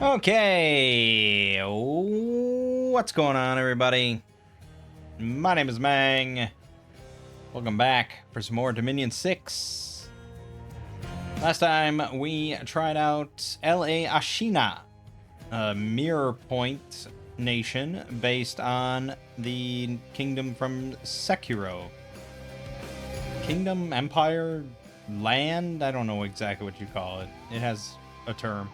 Okay, what's going on, everybody? My name is Mangg. Welcome back for some more Dominion 6. Last time we tried out L.A. Ashina, a mirror point nation based on the kingdom from Sekiro. Kingdom, empire, land? I don't know exactly what you call it. It has a term.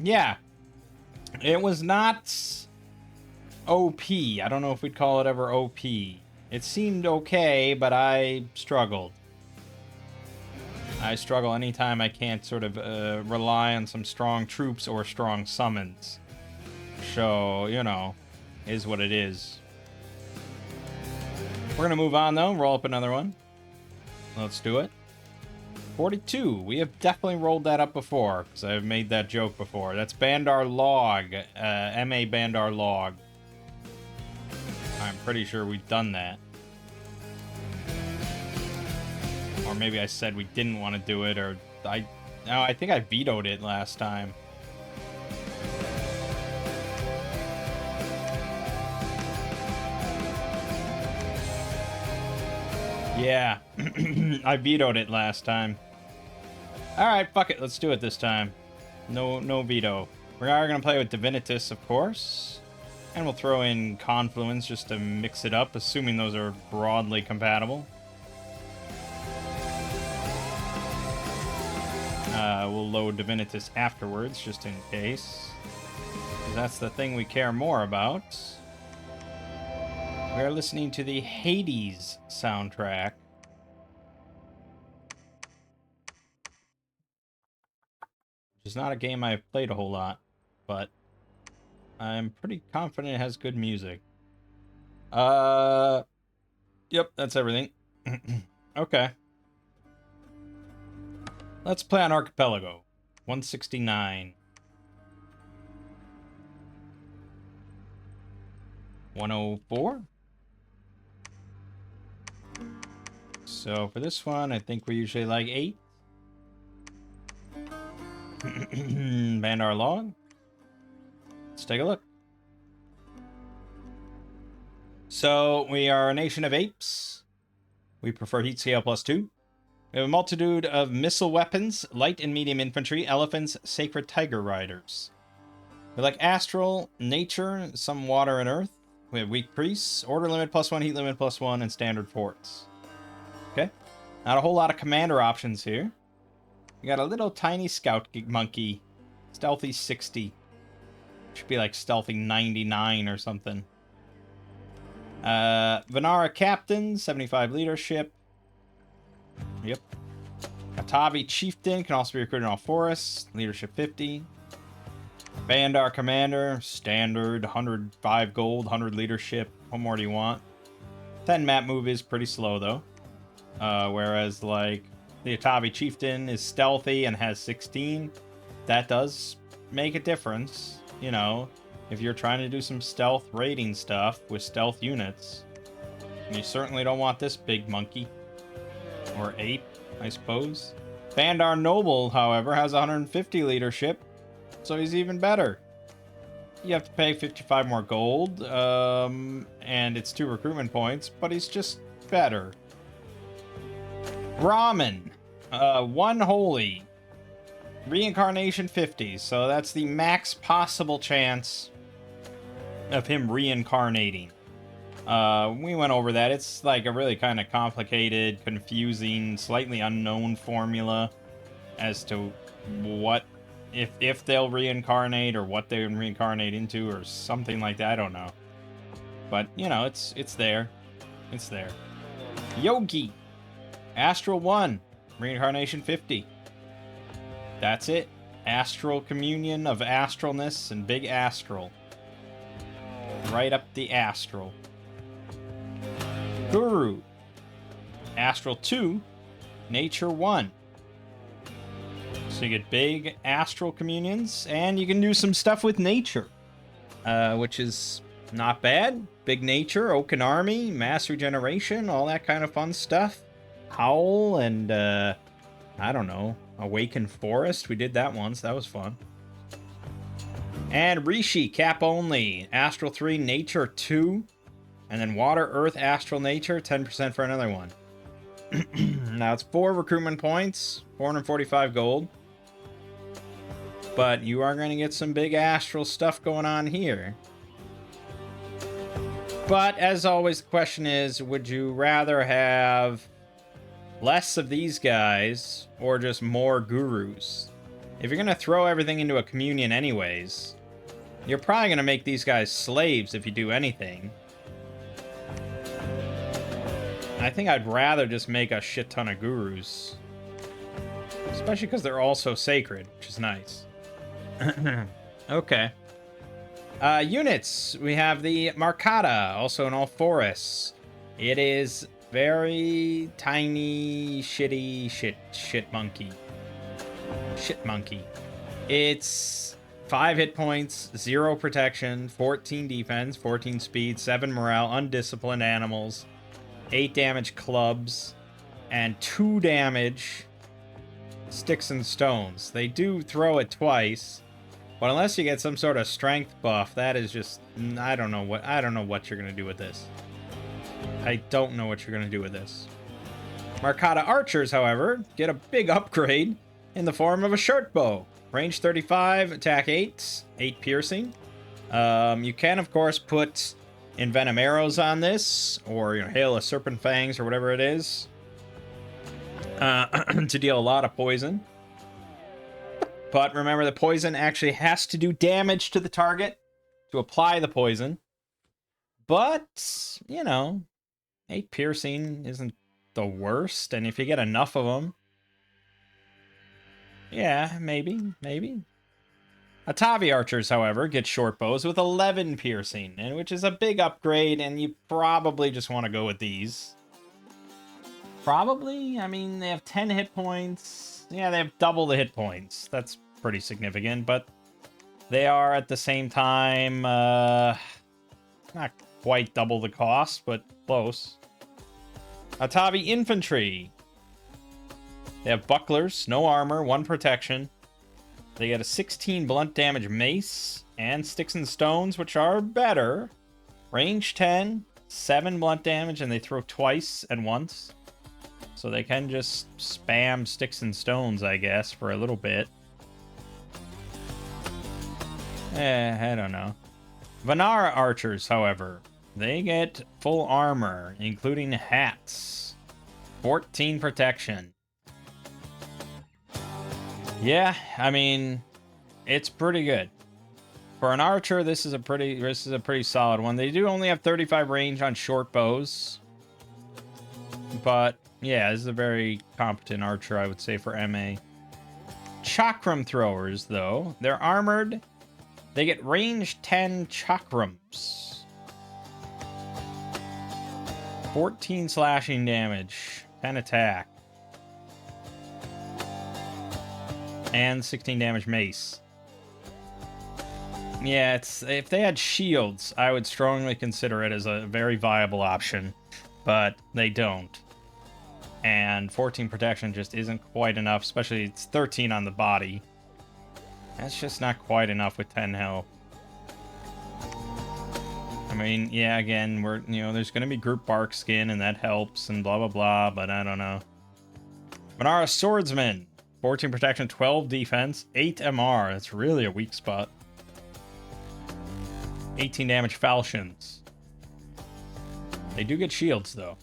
Yeah. It was not OP. I don't know if we'd call it ever OP. It seemed okay, but I struggled. I struggle anytime I can't sort of rely on some strong troops or strong summons. So, you know, is what it is. We're gonna move on, though. Roll up another one. Let's do it. 42. We have definitely rolled that up before, because I've made that joke before. That's Bandar Log. M.A. Bandar Log. I'm pretty sure we've done that. Or maybe I said we didn't want to do it, or No, I think I vetoed it last time. Yeah, I vetoed it last time. Alright, fuck it, let's do it this time. No veto. We are going to play with Divinitas, of course. And we'll throw in Confluence just to mix it up, assuming those are broadly compatible. We'll load Divinitas afterwards, just in case. That's the thing we care more about. We are listening to the Hades soundtrack. Which is not a game I've played a whole lot, but I'm pretty confident it has good music. Yep, that's everything. Okay. Let's play on Archipelago. 169. 104. So for this one, I think we're usually like 8. Bandar Log. Let's take a look. So we are a nation of apes. We prefer heat scale +2. We have a multitude of missile weapons, light and medium infantry, elephants, sacred tiger riders. We like astral, nature, some water and earth. We have weak priests, order limit +1, heat limit +1, and standard forts. Okay. Not a whole lot of commander options here. We got a little tiny scout monkey. Stealthy 60. Should be like stealthy 99 or something. Vanara captain, 75 leadership. Yep. Katavi chieftain can also be recruited in all forests. Leadership 50. Bandar commander, standard, 105 gold, 100 leadership. What more do you want? 10 map move is pretty slow though. Whereas like the Atavi chieftain is stealthy and has 16. That does make a difference. You know, if you're trying to do some stealth raiding stuff with stealth units, you certainly don't want this big monkey. Or ape, I suppose. Bandar Noble, however, has 150 leadership, so he's even better. You have to pay 55 more gold, and it's 2 recruitment points, but he's just better. Ramen, 1 holy. Reincarnation 50, so that's the max possible chance of him reincarnating. We went over that. It's like a really kind of complicated, confusing, slightly unknown formula as to what, if they'll reincarnate or what they would reincarnate into or something like that. I don't know. But, you know, it's there. It's there. Yogi. Astral 1. Reincarnation 50. That's it. Astral communion of astralness and big astral. Right up the astral. Guru. Astral 2. Nature 1. So you get big astral communions, and you can do some stuff with nature. Which is not bad. Big nature, Oaken Army, mass regeneration, all that kind of fun stuff. Howl and, I don't know, Awakened Forest. We did that once. That was fun. And Rishi, cap only. Astral 3, Nature 2. And then Water, Earth, Astral, Nature, 10% for another one. Now it's 4 recruitment points, 445 gold. But you are going to get some big astral stuff going on here. But as always, the question is, would you rather have less of these guys or just more gurus? If you're going to throw everything into a communion anyways, you're probably going to make these guys slaves if you do anything. I think I'd rather just make a shit ton of gurus. Especially because they're all so sacred, which is nice. Okay. Units. We have the Marcata, also in all forests. It is very tiny, shitty shit monkey. Shit monkey. It's 5 hit points, 0 protection, 14 defense, 14 speed, 7 morale, undisciplined animals, 8 damage clubs, and 2 damage sticks and stones. They do throw it twice, but unless you get some sort of strength buff, that is just, I don't know what you're gonna do with this. I don't know what you're gonna do with this. Marcata archers, however, get a big upgrade in the form of a short bow. Range 35, attack 8, 8 piercing. You can, of course, put Envenom arrows on this, or Hail of Serpent Fangs, or whatever it is, to deal a lot of poison. But remember, the poison actually has to do damage to the target to apply the poison. But, 8 piercing isn't the worst, and if you get enough of them, yeah, maybe. Atavi archers, however, get short bows with 11 piercing, and which is a big upgrade, and you probably just want to go with these. Probably? I mean, they have 10 hit points. Yeah, they have double the hit points. That's pretty significant, but they are at the same time, not quite double the cost, but close. Atavi infantry. They have bucklers, no armor, 1 protection. They get a 16 blunt damage mace and sticks and stones, which are better. Range 10, 7 blunt damage, and they throw twice and once. So they can just spam sticks and stones, I guess, for a little bit. I don't know. Vanara archers, however, they get full armor, including hats. 14 protection. Yeah, I mean, it's pretty good. For an archer, this is a pretty solid one. They do only have 35 range on short bows. But yeah, this is a very competent archer, I would say, for MA. Chakram throwers, though, they're armored. They get range 10 chakrams. 14 slashing damage, 10 attack. And 16 damage mace. Yeah, if they had shields, I would strongly consider it as a very viable option, but they don't. And 14 protection just isn't quite enough, especially it's 13 on the body. That's just not quite enough with 10 health. I mean, yeah, again, there's going to be group bark skin, and that helps, and blah, blah, blah, but I don't know. Manara Swordsman. 14 protection, 12 defense, 8 MR. That's really a weak spot. 18 damage falchions. They do get shields, though.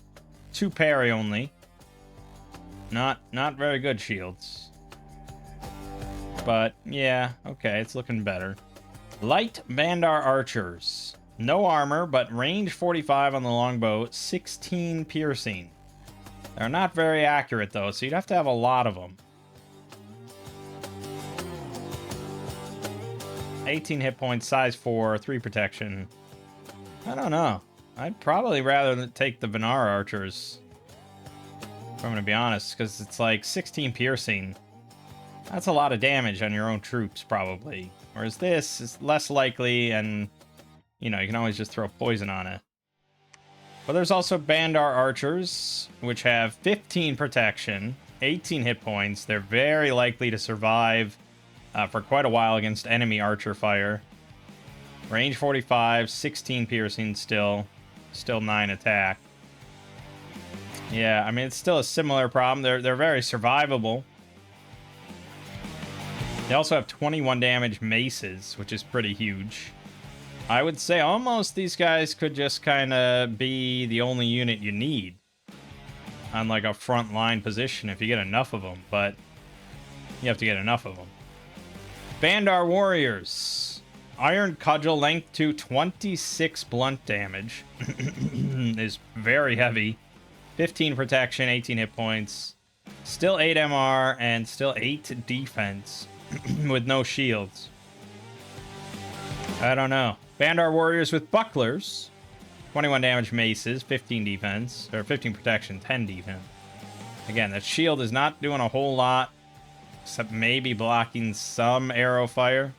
2 parry only. Not very good shields. But, yeah, okay, it's looking better. Light Bandar archers. No armor, but range 45 on the longbow, 16 piercing. They're not very accurate, though, so you'd have to have a lot of them. 18 hit points, size 4, 3 protection. I don't know. I'd probably rather take the Vanara archers, if I'm going to be honest, because it's like 16 piercing. That's a lot of damage on your own troops, probably. Whereas this is less likely, and, you can always just throw poison on it. But there's also Bandar archers, which have 15 protection, 18 hit points. They're very likely to survive for quite a while against enemy archer fire. Range 45, 16 piercing still 9 attack. Yeah, I mean, it's still a similar problem. They're very survivable. They also have 21 damage maces, which is pretty huge. I would say almost these guys could just kind of be the only unit you need on like a front line position if you get enough of them, but you have to get enough of them. Bandar Warriors. Iron Cudgel, length 2, 26 blunt damage. Is very heavy. 15 protection, 18 hit points. Still 8 MR and still 8 defense with no shields. I don't know. Bandar Warriors with bucklers. 21 damage maces, 15 defense, or 15 protection, 10 defense. Again, that shield is not doing a whole lot, except maybe blocking some arrow fire.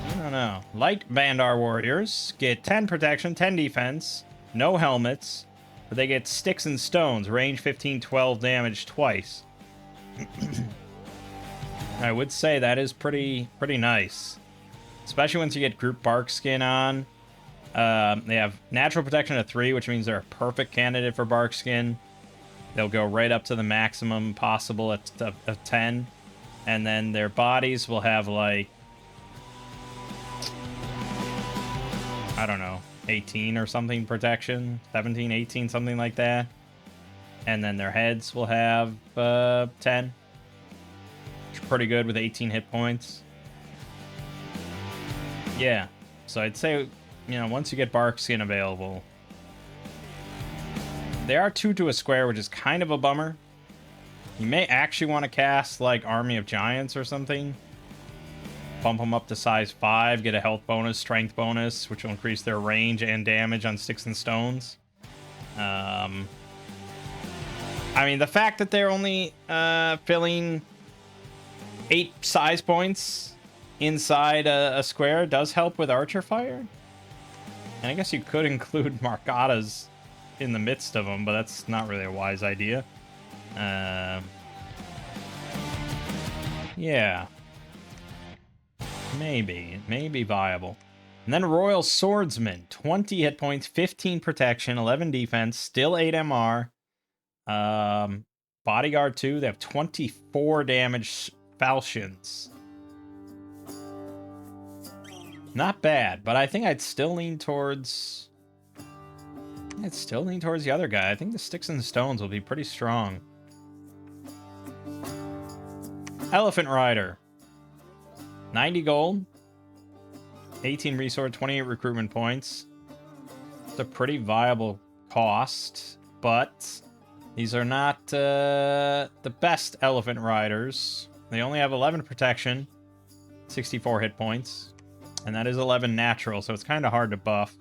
I don't know. Light Bandar Warriors get 10 protection, 10 defense, no helmets, but they get sticks and stones, range 15, 12 damage twice. I would say that is pretty nice, especially once you get group bark skin on. They have natural protection of 3, which means they're a perfect candidate for bark skin. They'll go right up to the maximum possible of 10, and then their bodies will have like, I don't know, 18 or something protection, 17, 18, something like that. And then their heads will have 10. Pretty good with 18 hit points. Yeah, so I'd say, you know, once you get bark skin available, they are 2 to a square, which is kind of a bummer. You may actually want to cast like Army of Giants or something. Bump them up to size 5, get a health bonus, strength bonus, which will increase their range and damage on sticks and stones. I mean, the fact that they're only filling 8 size points inside a square does help with archer fire. And I guess you could include Marcadas in the midst of them, but that's not really a wise idea. Yeah. Maybe viable. And then Royal Swordsman, 20 hit points, 15 protection, 11 defense, still 8 MR. Bodyguard 2, they have 24 damage falchions. Not bad, but I think I'd still lean towards the other guy. I think the sticks and stones will be pretty strong. Elephant Rider. 90 gold, 18 resource, 28 recruitment points. It's a pretty viable cost, but these are not the best elephant riders. They only have 11 protection, 64 hit points, and that is 11 natural, so it's kind of hard to buff.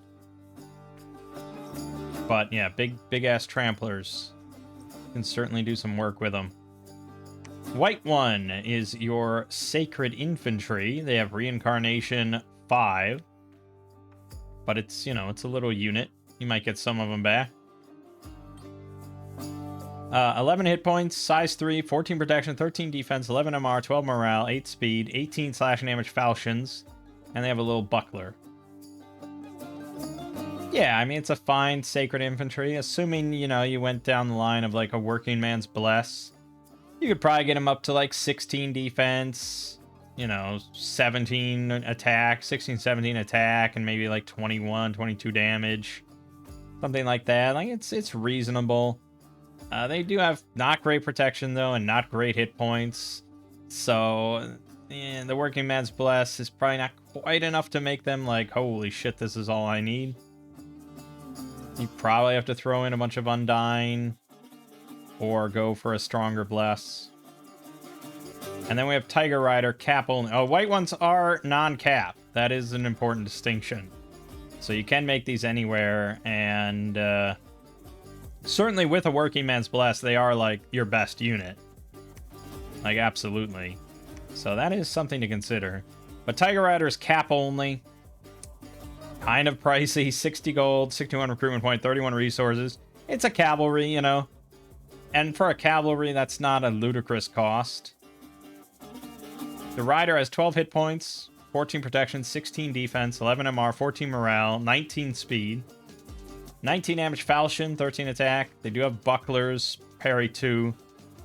But yeah, big ass tramplers. Can certainly do some work with them. White one is your Sacred Infantry. They have Reincarnation 5. But it's, you know, it's a little unit. You might get some of them back. 11 hit points, size 3, 14 protection, 13 defense, 11 MR, 12 morale, 8 speed, 18 slash damage falchions, and they have a little buckler. Yeah, I mean, it's a fine Sacred Infantry, assuming, you know, you went down the line of like a working man's bless. You could probably get him up to like 16 defense, you know, 17 attack, 16, 17 attack, and maybe like 21, 22 damage. Something like that. Like, it's reasonable. They do have not great protection, though, and not great hit points. So, yeah, the working man's bless is probably not quite enough to make them like, holy shit, this is all I need. You probably have to throw in a bunch of Undying or go for a stronger bless. And then we have Tiger Rider, cap only. Oh, white ones are non-cap. That is an important distinction. So you can make these anywhere, and certainly with a working man's bless, they are like your best unit. Like, absolutely. So that is something to consider. But Tiger Rider is cap only. Kind of pricey. 60 gold, 61 recruitment point, 31 resources. It's a cavalry, you know. And for a cavalry, that's not a ludicrous cost. The rider has 12 hit points, 14 protection, 16 defense, 11 MR, 14 morale, 19 speed, 19 damage falchion, 13 attack. They do have bucklers, parry 2,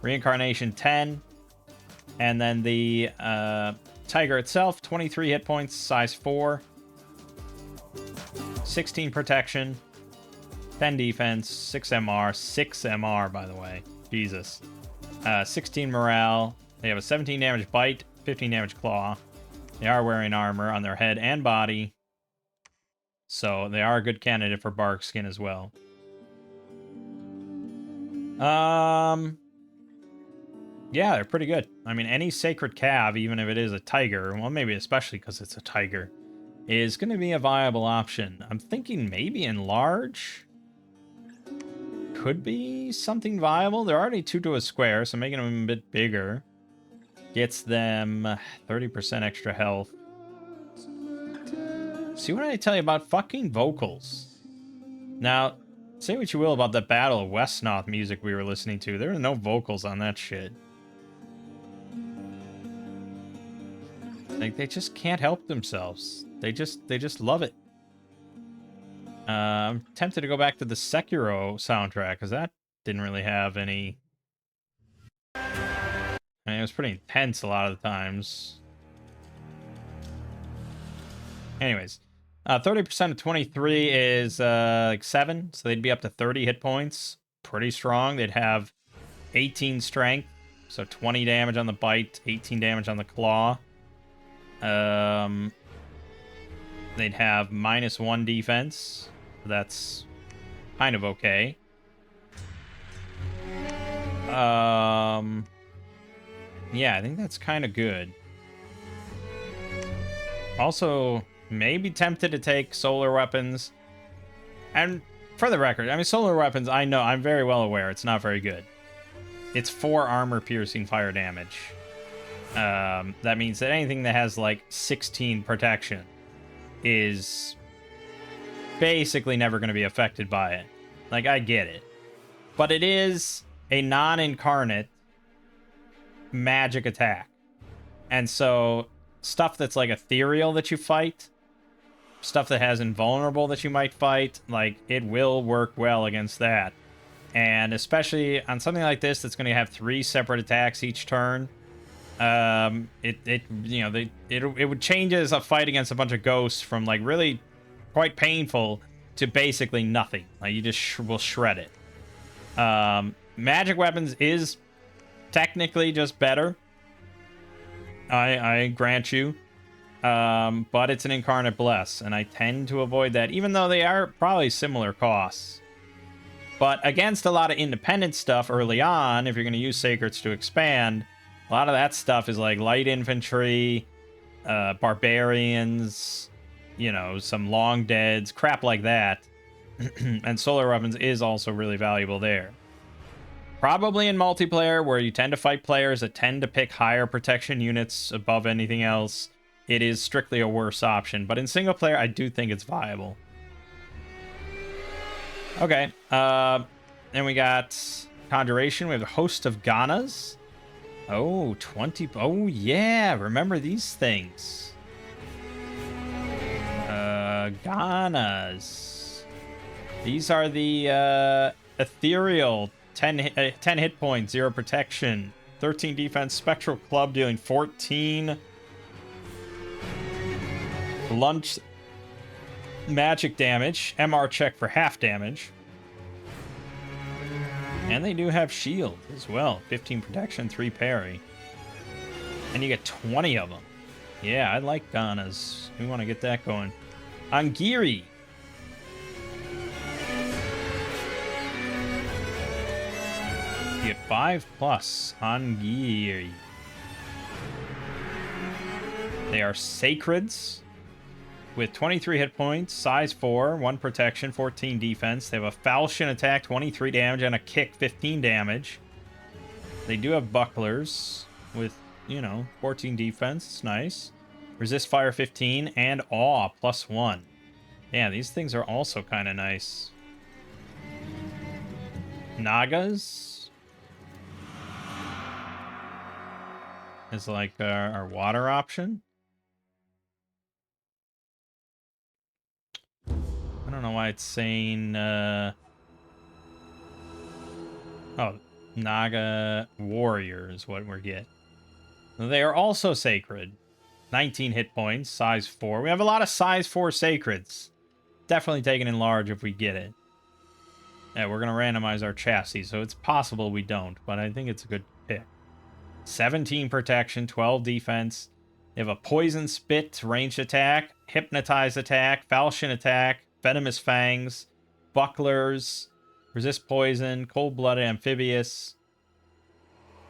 reincarnation 10. And then the tiger itself, 23 hit points, size 4, 16 protection, 10 defense, 6 MR, 6 MR, by the way. Jesus. 16 morale. They have a 17 damage bite, 15 damage claw. They are wearing armor on their head and body. So they are a good candidate for bark skin as well. Yeah, they're pretty good. I mean, any sacred cav, even if it is a tiger, well, maybe especially because it's a tiger, is going to be a viable option. I'm thinking maybe enlarge could be something viable. They're already 2 to a square, so making them a bit bigger gets them 30% extra health. See what I tell you about fucking vocals. Now, say what you will about the Battle of Westnoth music we were listening to. There are no vocals on that shit. Like, they just can't help themselves. They just love it. I'm tempted to go back to the Sekiro soundtrack, because that didn't really have any... I mean, it was pretty intense a lot of the times. Anyways, 30% of 23 is like 7, so they'd be up to 30 hit points. Pretty strong. They'd have 18 strength, so 20 damage on the bite, 18 damage on the claw. They'd have -1 defense. That's kind of okay. Yeah, I think that's kind of good. Also, maybe tempted to take solar weapons. And for the record, I mean, solar weapons, I know, I'm very well aware it's not very good. It's 4 armor-piercing fire damage. That means that anything that has, like, 16 protection is basically never going to be affected by it. Like, I get it. But it is a non-incarnate magic attack. And so, stuff that's, like, ethereal that you fight, stuff that has invulnerable that you might fight, like, it will work well against that. And especially on something like this that's going to have 3 separate attacks each turn, it would change as a fight against a bunch of ghosts from, like, really quite painful to basically nothing. Like, you just will shred it. Magic weapons is technically just better. I grant you. But it's an incarnate bless, and I tend to avoid that, even though they are probably similar costs. But against a lot of independent stuff early on, if you're going to use Sacreds to expand, a lot of that stuff is like light infantry, barbarians, you know, some long deads, crap like that. And solar weapons is also really valuable there. Probably in multiplayer, where you tend to fight players that tend to pick higher protection units above anything else, it is strictly a worse option. But in single player, I do think it's viable. Okay, then we got Conjuration. We have a host of Ganas. Oh, 20. Oh, yeah. Remember these things. Ganas. These are the ethereal 10 hit points, 0 protection, 13 defense, spectral club dealing 14 lunge magic damage, MR check for half damage. And they do have shield as well. 15 protection, 3 parry. And you get 20 of them. Yeah, I like Ganas. We want to get that going. Angiri. You get 5+ Angiri. They are Sacreds with 23 hit points, size 4, 1 protection, 14 defense. They have a falchion attack, 23 damage, and a kick, 15 damage. They do have bucklers with, 14 defense. It's nice. Resist fire, 15, and awe, +1. Yeah, these things are also kind of nice. Nagas is like our water option. I don't know why it's saying... Oh, Naga Warrior is what we're getting. They are also sacred. 19 hit points, size 4. We have a lot of size 4 sacreds. Definitely taken in large if we get it. Yeah, we're going to randomize our chassis, so it's possible we don't, but I think it's a good pick. 17 protection, 12 defense. They have a poison spit, ranged attack, hypnotize attack, falchion attack, venomous fangs, bucklers, resist poison, cold-blooded amphibious,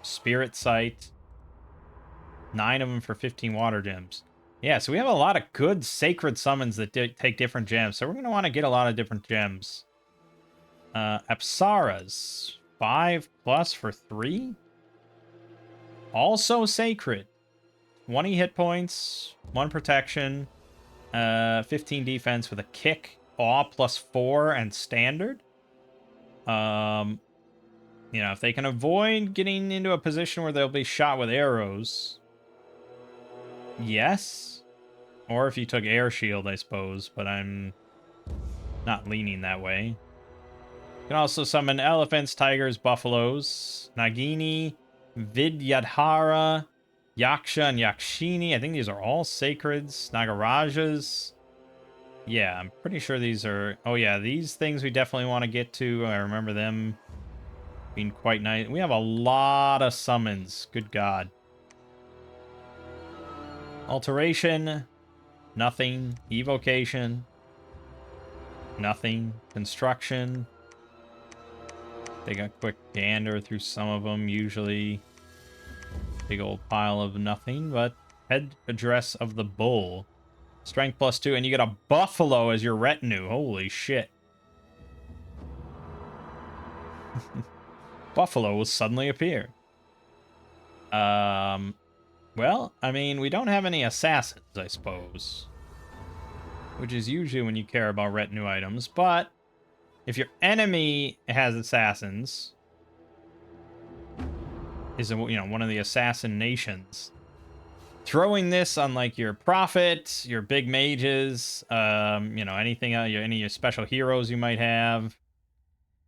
spirit sight. 9 of them for 15 water gems. Yeah, so we have a lot of good sacred summons that take different gems. So we're going to want to get a lot of different gems. Apsaras. 5+ for 3. Also sacred. 20 hit points, 1 protection, 15 defense with a kick, awe +4, and standard. You know, if they can avoid getting into a position where they'll be shot with arrows, yes. Or if you took air shield, I suppose, but I'm not leaning that way. You can also summon elephants, tigers, buffaloes, Nagini, Vidyadhara, Yaksha, and Yakshini. I think these are all sacreds. Nagarajas. Yeah, I'm pretty sure these are... Oh yeah, these things we definitely want to get to. I remember them being quite nice. We have a lot of summons. Good God. Alteration. Nothing. Evocation. Nothing. Construction. Take a quick gander through some of them. Usually big old pile of nothing, but head address of the bull. Strength +2, and you get a buffalo as your retinue. Holy shit. Buffalo will suddenly appear. Well, I mean, we don't have any assassins, I suppose. Which is usually when you care about retinue items, but if your enemy has assassins, is, you know, one of the assassin nations, throwing this on like your prophet, your big mages, you know, anything, any of your special heroes you might have,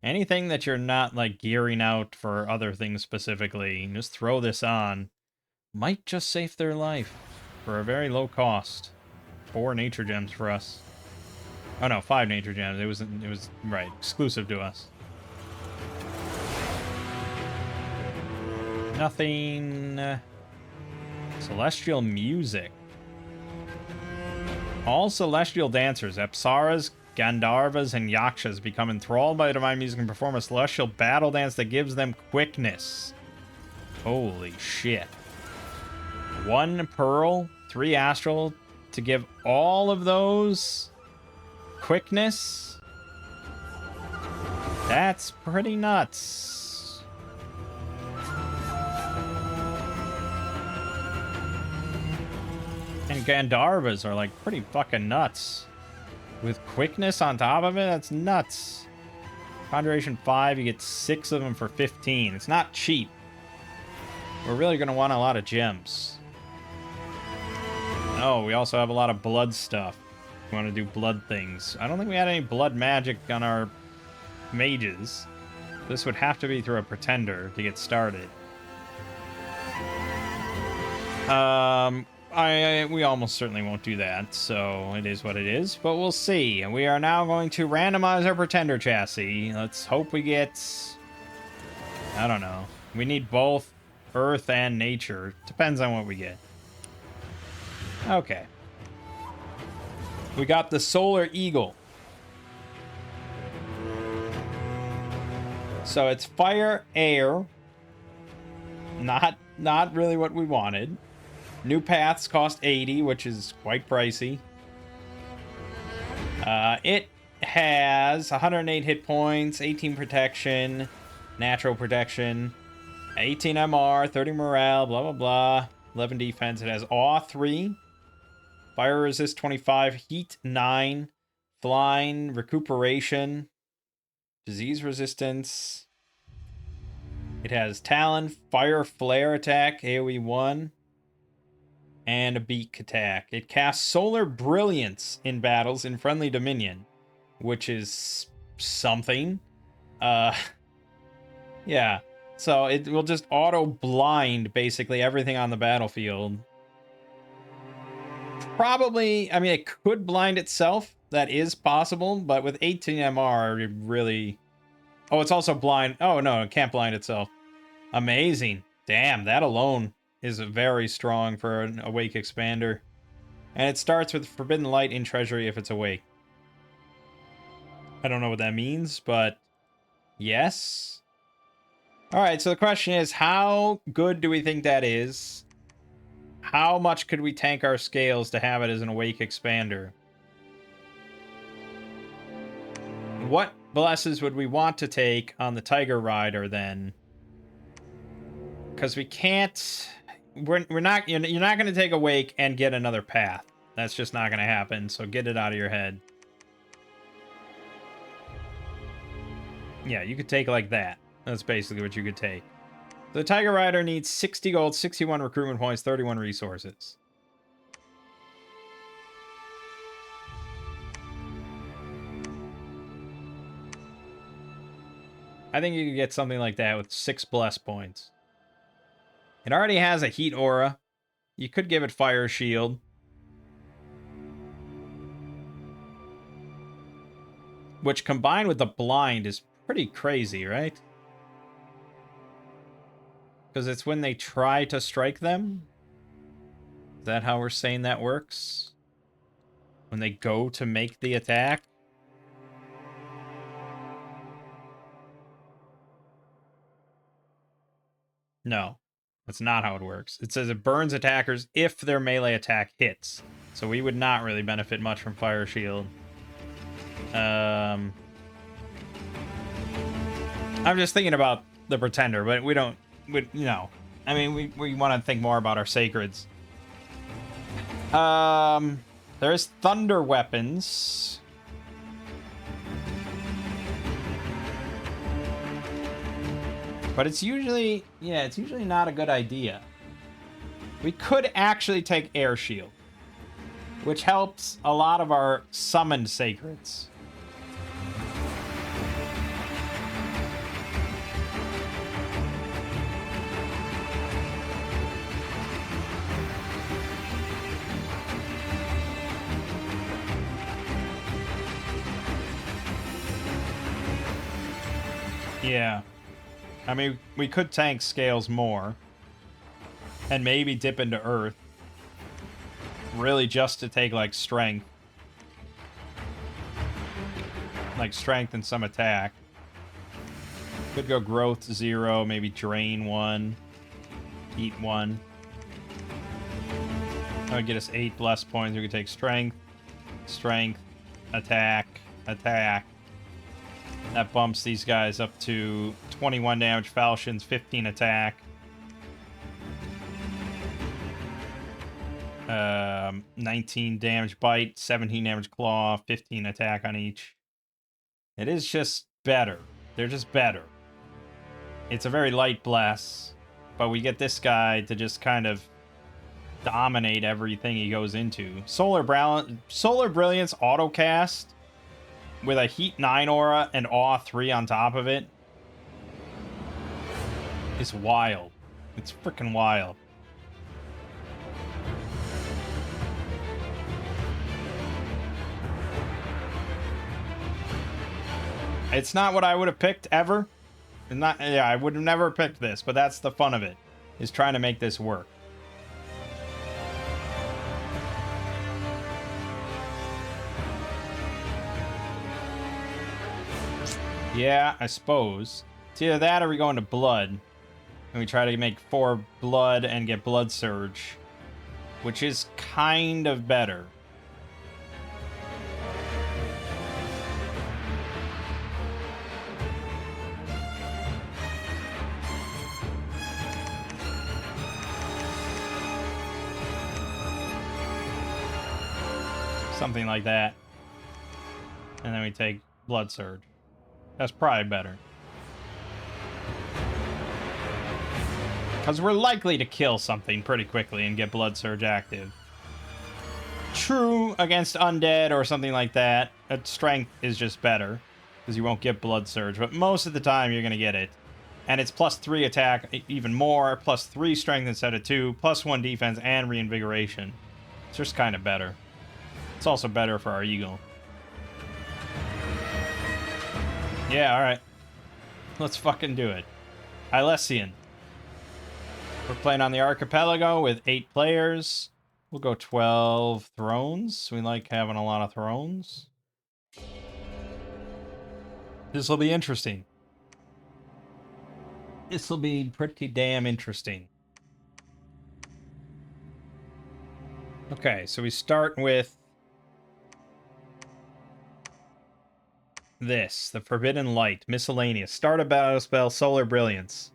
anything that you're not like gearing out for other things specifically, just throw this on. Might just save their life for a very low cost. 4 nature gems for us. Oh no, 5 nature gems. It was right, exclusive to us. Nothing. Celestial music. All celestial dancers, Apsaras, Gandharvas, and Yakshas become enthralled by the divine music and perform a celestial battle dance that gives them quickness. Holy shit. 1 pearl, 3 astral to give all of those quickness. That's pretty nuts. And Gandharvas are like pretty fucking nuts. With quickness on top of it, that's nuts. Conjuration 5, you get 6 of them for 15. It's not cheap. We're really going to want a lot of gems. Oh, we also have a lot of blood stuff. We want to do blood things. I don't think we had any blood magic on our mages. This would have to be through a pretender to get started. We almost certainly won't do that, so it is what it is, but we'll see. We are now going to randomize our pretender chassis. Let's hope we get... I don't know. We need both earth and nature. Depends on what we get. Okay. We got the Solar Eagle. So it's fire, air. Not really what we wanted. New paths cost 80, which is quite pricey. It has 108 hit points, 18 protection, natural protection, 18 MR, 30 morale, blah, blah, blah. 11 defense. It has awe 3. Fire resist 25, heat 9, Flying, recuperation, disease resistance. It has Talon, Fire Flare attack, AoE 1, and a Beak attack. It casts Solar Brilliance in battles in friendly Dominion, which is something. Yeah. So it will just auto-blind basically everything on the battlefield. Probably, I mean, it could blind itself. That is possible, but with 18 MR, it really... Oh, it's also blind. Oh, no, it can't blind itself. Amazing. Damn, that alone is very strong for an Awake Expander. And it starts with Forbidden Light in Treasury if it's awake. I don't know what that means, but yes. Alright, so the question is, how good do we think that is? How much could we tank our scales to have it as an Awake Expander? What blesses would we want to take on the Tiger Rider then? Because we can't... We're not... You're not going to take Awake and get another path. That's just not going to happen, so get it out of your head. Yeah, you could take like that. That's basically what you could take. The Tiger Rider needs 60 gold, 61 recruitment points, 31 resources. I think you could get something like that with 6 bless points. It already has a heat aura. You could give it fire shield. Which combined with the blind is pretty crazy, right? Because it's when they try to strike them? Is that how we're saying that works? When they go to make the attack? No, that's not how it works. It says it burns attackers if their melee attack hits. So we would not really benefit much from Fire Shield. I'm just thinking about the Pretender, but we don't... I mean, we want to think more about our Sacreds. There's Thunder Weapons. But it's usually... Yeah, it's usually not a good idea. We could actually take Air Shield, which helps a lot of our summoned Sacreds. Yeah. I mean, we could tank Scales more. And maybe dip into Earth. Really just to take, like, Strength. Like, Strength and some attack. Could go Growth 0, maybe Drain 1. Eat 1. That would get us 8 bless points. We could take Strength. Strength. Attack. Attack. That bumps these guys up to 21 damage, Falchions, 15 attack. 19 damage bite, 17 damage claw, 15 attack on each. It is just better. They're just better. It's a very light bless, but we get this guy to just kind of dominate everything he goes into. Solar Brilliance autocast with a Heat 9 aura and Awe 3 on top of it is wild. It's freaking wild. It's not what I would have picked ever. Yeah, I would have never picked this, but that's the fun of it, is trying to make this work. Yeah, I suppose. It's either that or we go into Blood. And we try to make 4 Blood and get Blood Surge. Which is kind of better. Something like that. and then we take Blood Surge. That's probably better. Because we're likely to kill something pretty quickly and get Blood Surge active. True, against undead or something like that, strength is just better, because you won't get Blood Surge, but most of the time you're going to get it. And it's +3 attack, even more, +3 strength instead of 2, +1 defense, and reinvigoration. It's just kind of better. It's also better for our eagle. Yeah, alright. Let's fucking do it. Ilesian. We're playing on the Archipelago with 8 players. We'll go 12 thrones. We like having a lot of thrones. This will be interesting. This will be pretty damn interesting. Okay, so we start with this. The Forbidden Light. Miscellaneous. Start a battle spell. Solar Brilliance.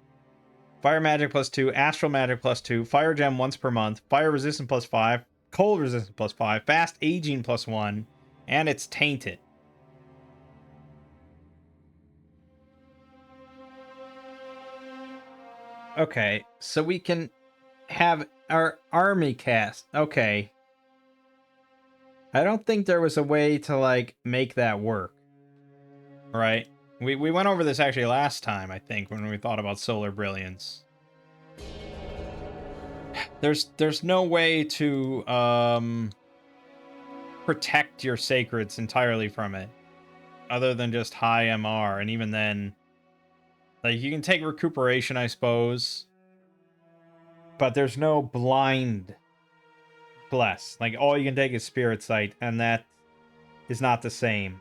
Fire Magic +2. Astral Magic +2. Fire Gem once per month. Fire Resistance +5. Cold Resistance +5. Fast Aging +1. And it's Tainted. Okay, so we can have our army cast. Okay. I don't think there was a way to, like, make that work. Right? We went over this actually last time, I think, when we thought about Solar Brilliance. There's no way to, protect your sacreds entirely from it. Other than just high MR, and even then... Like, you can take recuperation, I suppose. But there's no blind bless. Like, all you can take is Spirit Sight, and that is not the same.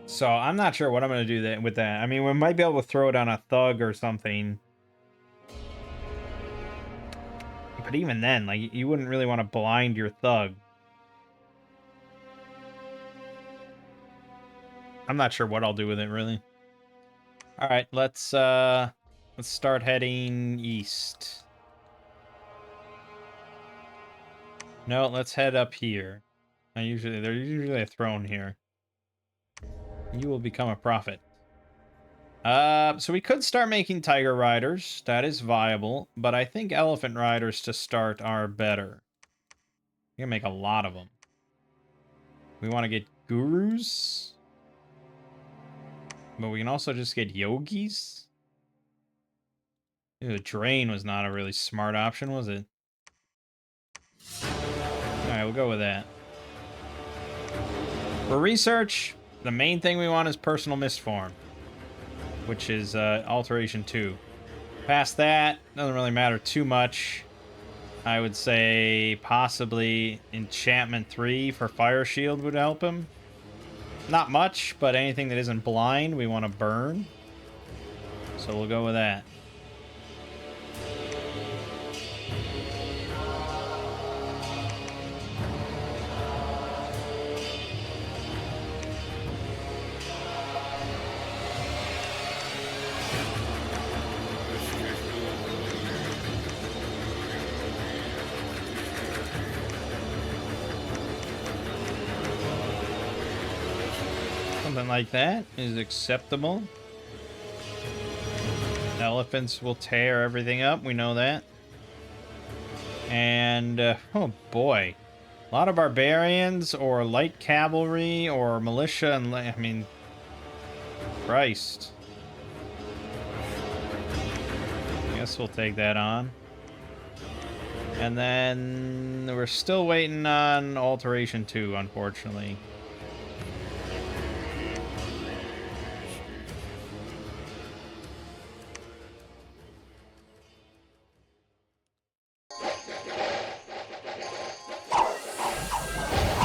So, I'm not sure what I'm going to do with that. I mean, we might be able to throw it on a thug or something. But even then, like, you wouldn't really want to blind your thug. I'm not sure what I'll do with it, really. Alright, let's start heading east. No, let's head up here. There's usually a throne here. You will become a prophet. So we could start making tiger riders. That is viable. But I think elephant riders to start are better. We can make a lot of them. We want to get gurus. But we can also just get yogis. Ew, drain was not a really smart option, was it? Alright, we'll go with that. For research, the main thing we want is Personal Mistform, which is Alteration 2. Past that, doesn't really matter too much. I would say possibly Enchantment 3 for Fire Shield would help him. Not much, but anything that isn't blind, we want to burn. So we'll go with that. Something like that is acceptable. Elephants will tear everything up, we know that. And, oh boy. A lot of barbarians, or light cavalry, or militia, and I mean... Christ. I guess we'll take that on. And then... we're still waiting on Alteration 2, unfortunately.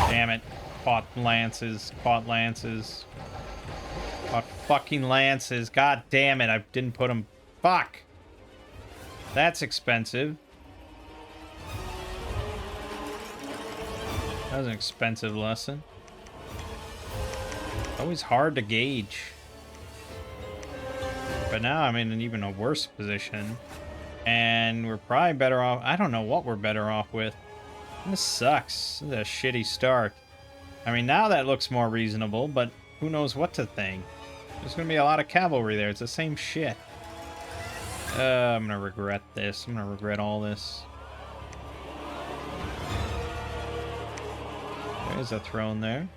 Damn it. Caught lances. Caught lances. Caught fucking lances. God damn it. I didn't put them. Fuck. That's expensive. That was an expensive lesson. Always hard to gauge. But now I'm in even a worse position. And we're probably better off... I don't know what we're better off with. This sucks. This is a shitty start. I mean, now that looks more reasonable, but who knows what to think. There's going to be a lot of cavalry there. It's the same shit. I'm going to regret this. I'm going to regret all this. There's a throne there.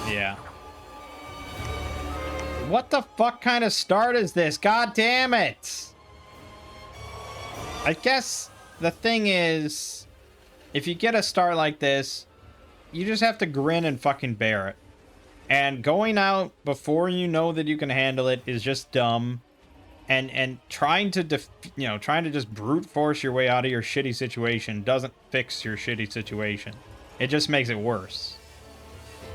Yeah. What the fuck kind of start is this? God damn it! I guess the thing is, if you get a start like this, you just have to grin and fucking bear it. And going out before you know that you can handle it is just dumb. And trying to trying to just brute force your way out of your shitty situation doesn't fix your shitty situation. It just makes it worse.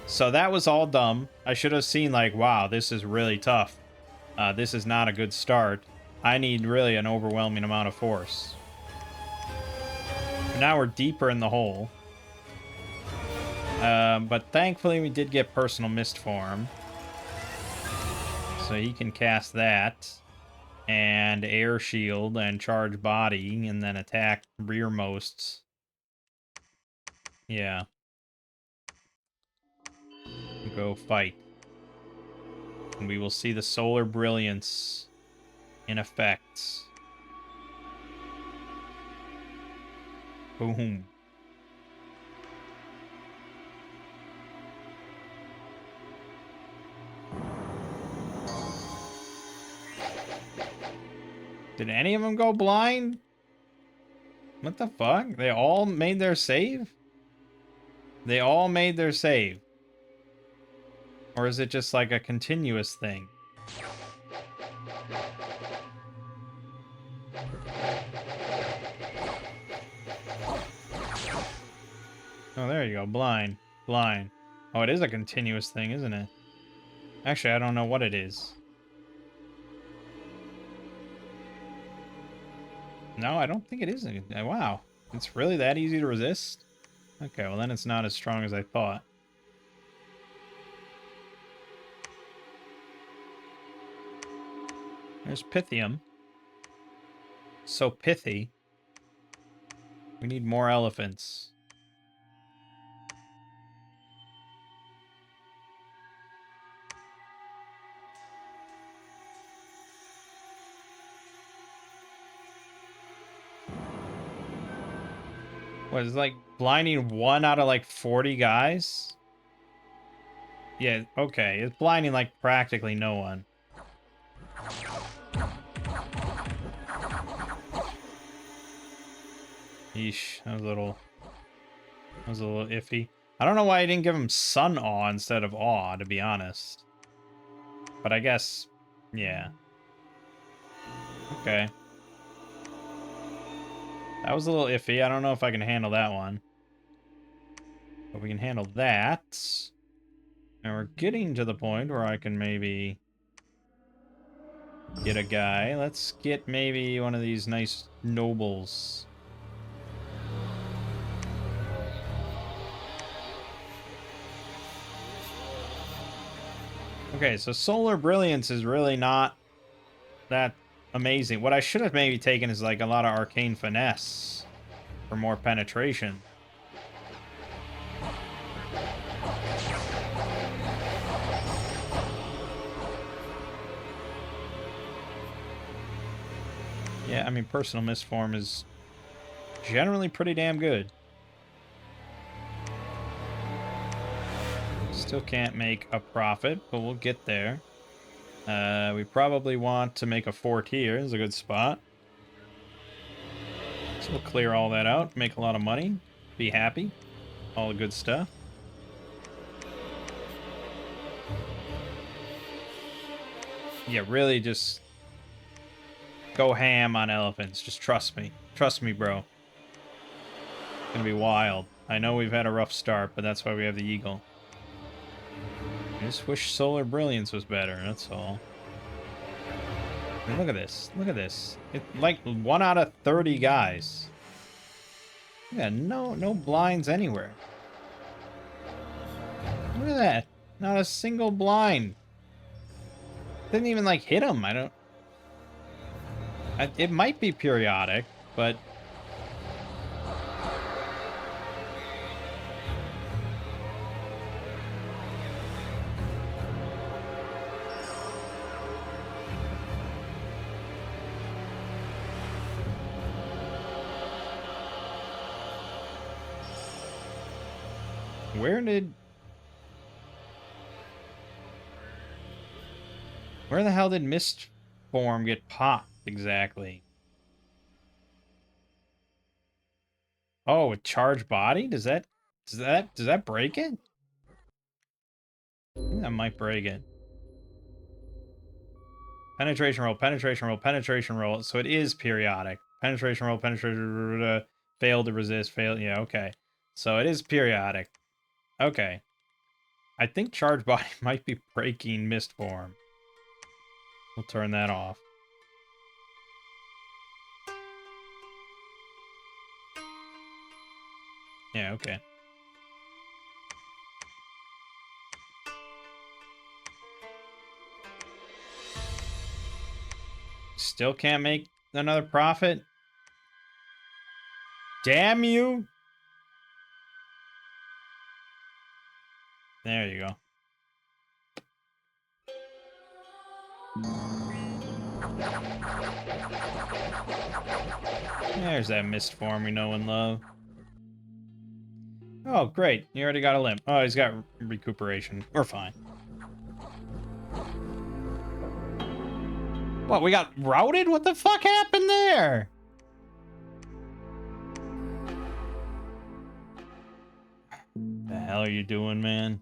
So that was all dumb. I should have seen, like, wow, this is really tough. This is not a good start. I need really an overwhelming amount of force. Now we're deeper in the hole. But thankfully we did get Personal Mist Form. So he can cast that. And Air Shield and Charge Body. And then attack rearmosts. Yeah. Go fight. And we will see the Solar Brilliance in effect. Boom. Did any of them go blind? What the fuck? They all made their save? They all made their save. Or is it just like a continuous thing? Oh, there you go. Blind. Blind. Oh, it is a continuous thing, isn't it? Actually, I don't know what it is. No, I don't think it is. Wow. It's really that easy to resist? Okay, well then it's not as strong as I thought. There's Pythium. So pithy. We need more elephants. What, is it like blinding 1 out of like 40 guys? Yeah, okay. It's blinding like practically no one. Yeesh, that was a little iffy. I don't know why I didn't give him Sun Awe instead of Awe, to be honest. But I guess, yeah. Okay. That was a little iffy. I don't know if I can handle that one. But we can handle that. And we're getting to the point where I can maybe get a guy. Let's get maybe one of these nice nobles. Okay, so Solar Brilliance is really not that amazing. What I should have maybe taken is like a lot of Arcane Finesse for more penetration. Yeah, I mean, Personal Mist Form is generally pretty damn good. Still can't make a profit, but we'll get there. We probably want to make a fort here. This is a good spot. So we'll clear all that out, make a lot of money, be happy, all the good stuff. Yeah, really just go ham on elephants. Just trust me. Trust me, bro. It's gonna be wild. I know we've had a rough start, but that's why we have the eagle. I just wish Solar Brilliance was better, that's all. I mean, look at this. Look at this. It's like 1 out of 30 guys. Yeah, no blinds anywhere. Look at that. Not a single blind. Didn't even, like, hit him. It might be periodic, but... Where the hell did Mist Form get popped exactly? Oh, a charged body? Does that break it? I think that might break it. Penetration roll, penetration roll, penetration roll. So it is periodic. Penetration roll, penetration roll, fail to resist, fail. Yeah, okay. So it is periodic. Okay. I think charge body might be breaking Mist Form. We'll turn that off. Yeah, okay. Still can't make another profit? Damn you! There you go. There's that Mist Form we know and love. Oh, great. You already got a limp. Oh, he's got recuperation. We're fine. What, we got routed? What the fuck happened there? The hell are you doing, man?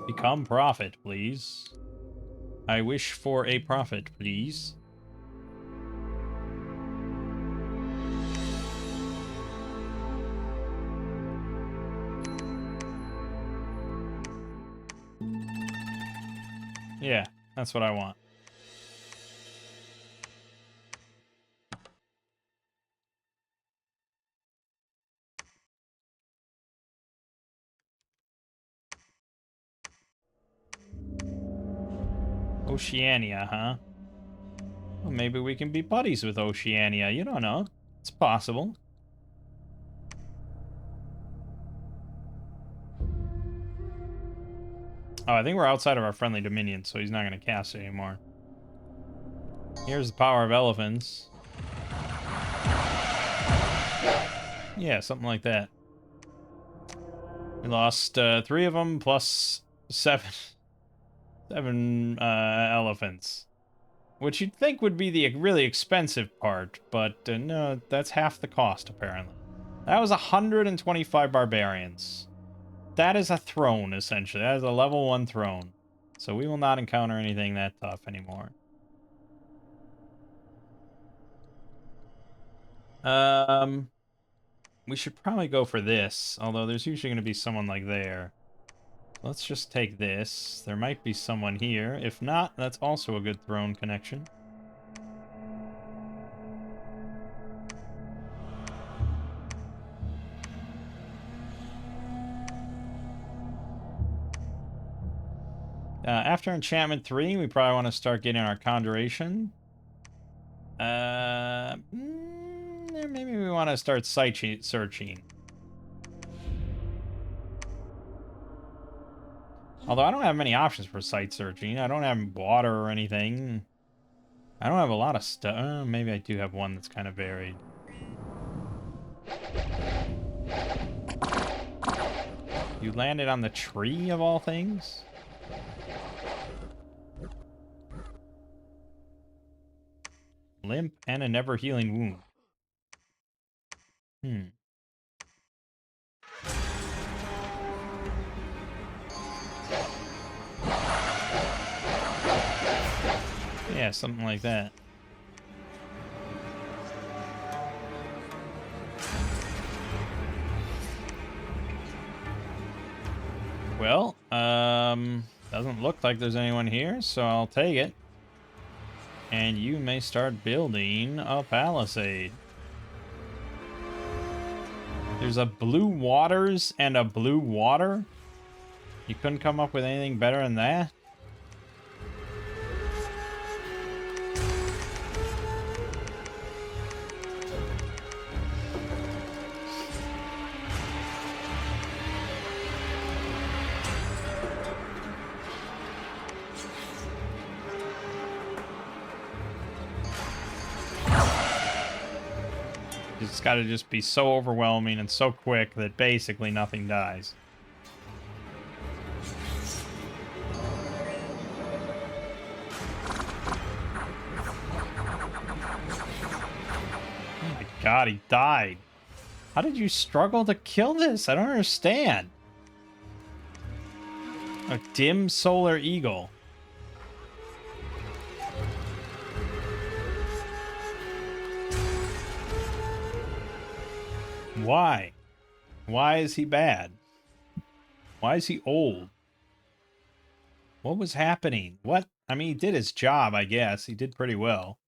Become prophet, please. I wish for a prophet, please. Yeah, that's what I want. Oceania, huh? Well, maybe we can be buddies with Oceania. You don't know. It's possible. Oh, I think we're outside of our friendly dominion, so he's not going to cast it anymore. Here's the power of elephants. Yeah, something like that. We lost 3 of them plus 7 elephants. Which you'd think would be the really expensive part, but no, that's half the cost, apparently. That was 125 barbarians. That is a throne, essentially. That is a level 1 throne. So we will not encounter anything that tough anymore. We should probably go for this, although there's usually going to be someone like there. Let's just take this. There might be someone here. If not, that's also a good throne connection. After Enchantment 3, we probably want to start getting our Conjuration. Maybe we want to start site searching. Although I don't have many options for site searching. I don't have water or anything. I don't have a lot of stuff. Maybe I do have one that's kind of varied. You landed on the tree of all things? Limp and a never-healing wound. Yeah, something like that. Well, doesn't look like there's anyone here, so I'll take it. And you may start building a palisade. There's a blue waters and a blue water? You couldn't come up with anything better than that? It's got to just be so overwhelming and so quick that basically nothing dies. Oh my god, he died. How did you struggle to kill this? I don't understand. A dim solar eagle. Why? Why is he bad? Why is he old? What was happening? What? I mean, he did his job, I guess. He did pretty well.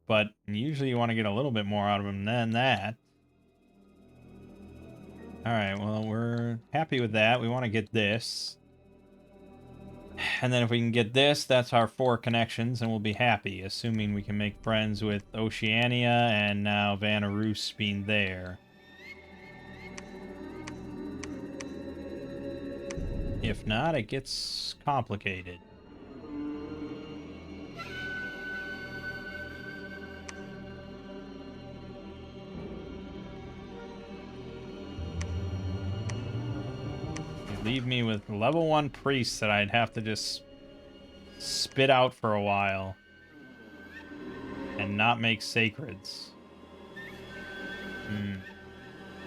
But usually you want to get a little bit more out of him than that. Alright, well, we're happy with that. We want to get this. And then if we can get this, that's our 4 connections, and we'll be happy, assuming we can make friends with Oceania and now Vanarus being there. If not, it gets complicated. Leave me with level 1 priests that I'd have to just spit out for a while and not make sacreds.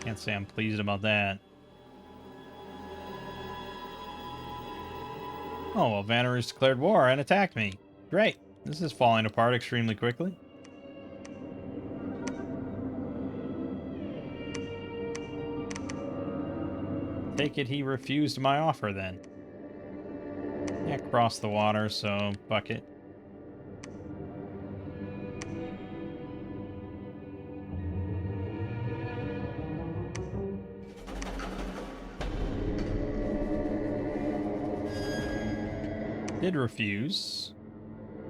Can't say I'm pleased about that. Oh, well, Vanarus declared war and attacked me. Great. This is falling apart extremely quickly. Take it he refused my offer then. Yeah, cross the water, so fuck it. Did refuse.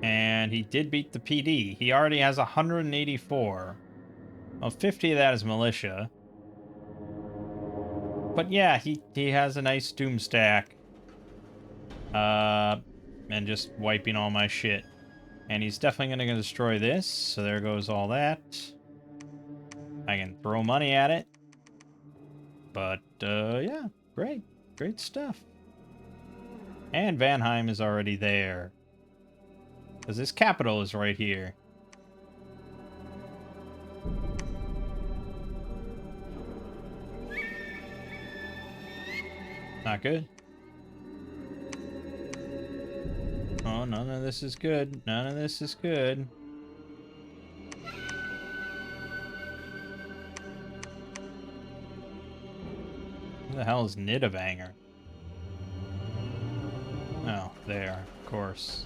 And he did beat the PD. He already has 184. Well, 50 of that is militia. But yeah, he has a nice doom stack. And just wiping all my shit. And he's definitely going to destroy this, so there goes all that. I can throw money at it. But, yeah, great. Great stuff. And Vanheim is already there. Because his capital is right here. Not good. Oh, none of this is good. None of this is good. Who the hell is Nidovanger? Oh, there, of course.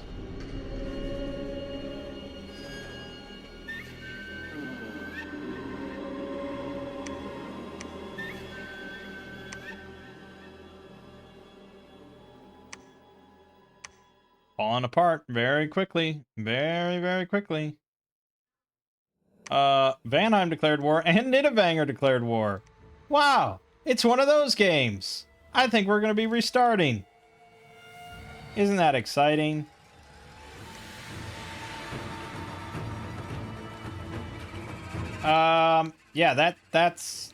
Falling apart very quickly. Very, very quickly. Vanheim declared war and Nidovanger declared war. Wow, it's one of those games. I think we're going to be restarting. Isn't that exciting? Yeah, that's...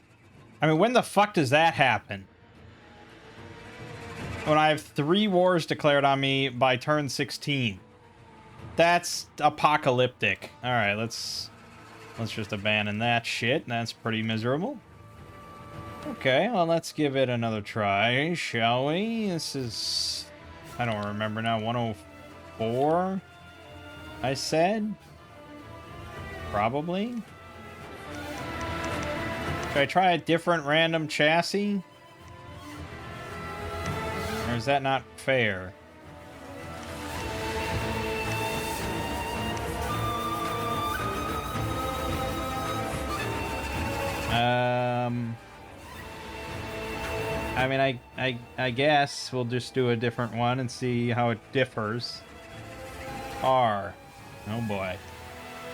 I mean, when the fuck does that happen? When I have 3 wars declared on me by turn 16. That's apocalyptic. Alright, let's just abandon that shit. That's pretty miserable. Okay, well, let's give it another try, shall we? This is... I don't remember now. 104? I said? Probably? Should I try a different random chassis? Or is that not fair? I mean, I guess we'll just do a different one and see how it differs. R. Oh boy.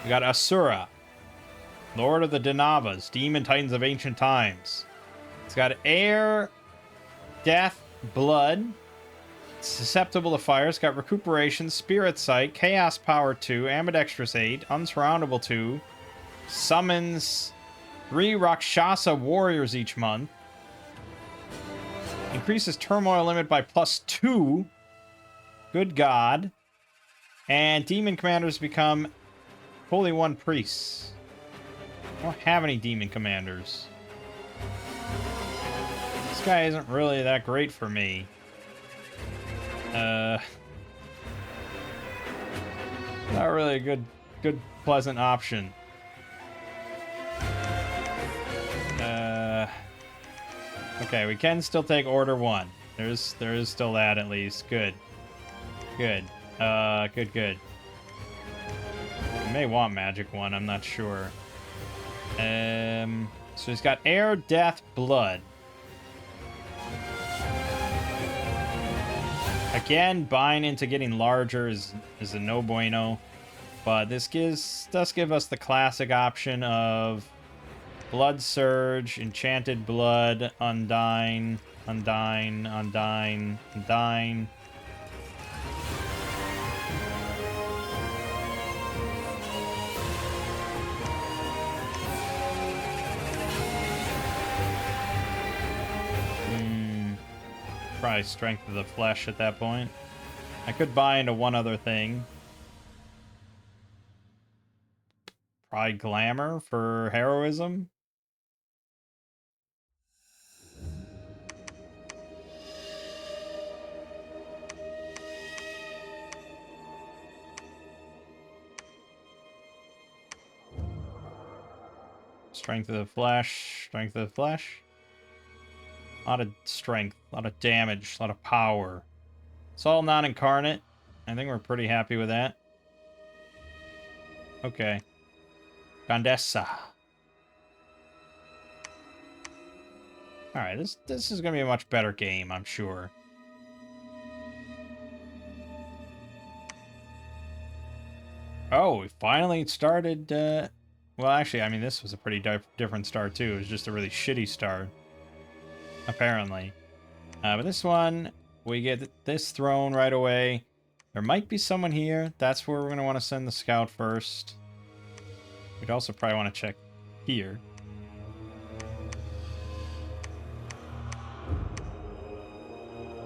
We got Asura. Lord of the Danavas, Demon Titans of Ancient Times. It's got air, death, blood. It's susceptible to fire. It's got recuperation, spirit sight, chaos power 2, ambidextrous 8, unsurroundable 2. Summons 3 Rakshasa warriors each month. Increases turmoil limit by +2. Good God. And demon commanders become Holy One priests. I don't have any demon commanders. This guy isn't really that great for me. Not really a good pleasant option. Okay, we can still take Order 1. There is still that at least. Good. Good. Good. We may want Magic 1, I'm not sure. So he's got air, death, blood. Again, buying into getting larger is a no bueno. But this does give us the classic option of Blood Surge, Enchanted Blood, Undying, Undying, Undying, Undying. Probably Strength of the Flesh at that point. I could buy into one other thing. Probably Glamour for heroism. Strength of the Flesh. Strength of the Flesh. A lot of strength, a lot of damage, a lot of power. It's all non-incarnate. I think we're pretty happy with that. Okay. Gandessa. Alright, this is going to be a much better game, I'm sure. Oh, we finally started... Well, actually, I mean, this was a pretty different start, too. It was just a really shitty start. Apparently. But this one, we get this throne right away. There might be someone here. That's where we're going to want to send the scout first. We'd also probably want to check here.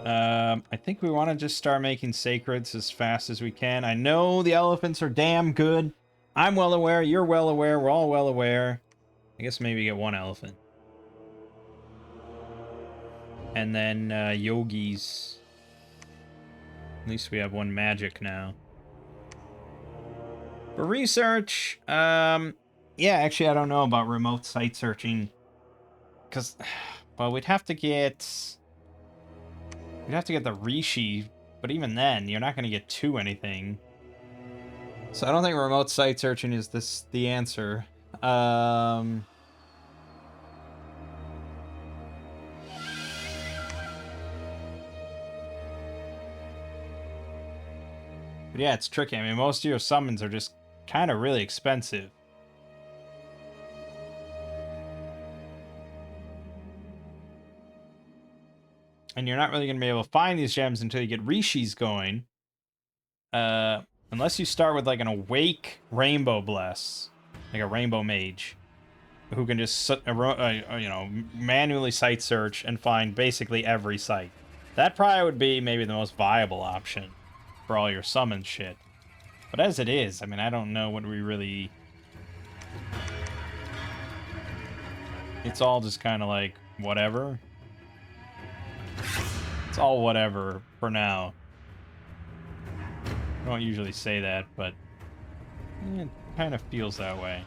I think we want to just start making sacreds as fast as we can. I know the elephants are damn good. I'm well aware. You're well aware. We're all well aware. I guess maybe get one elephant. And then yogis. At least we have one magic now. For research, yeah, actually I don't know about remote site searching. Because, well, we'd have to get the Rishi, but even then, you're not going to get to anything. So I don't think remote site searching is the answer. But yeah, it's tricky. I mean, most of your summons are just kind of really expensive. And you're not really going to be able to find these gems until you get Rishis going. Unless you start with like an Awake Rainbow Bless. Like a Rainbow Mage. Who can just, you know, manually site search and find basically every site. That probably would be maybe the most viable option for all your summon shit. But as it is, I mean, I don't know what we really... It's all just kind of like, whatever. It's all whatever for now. I don't usually say that, but it kind of feels that way.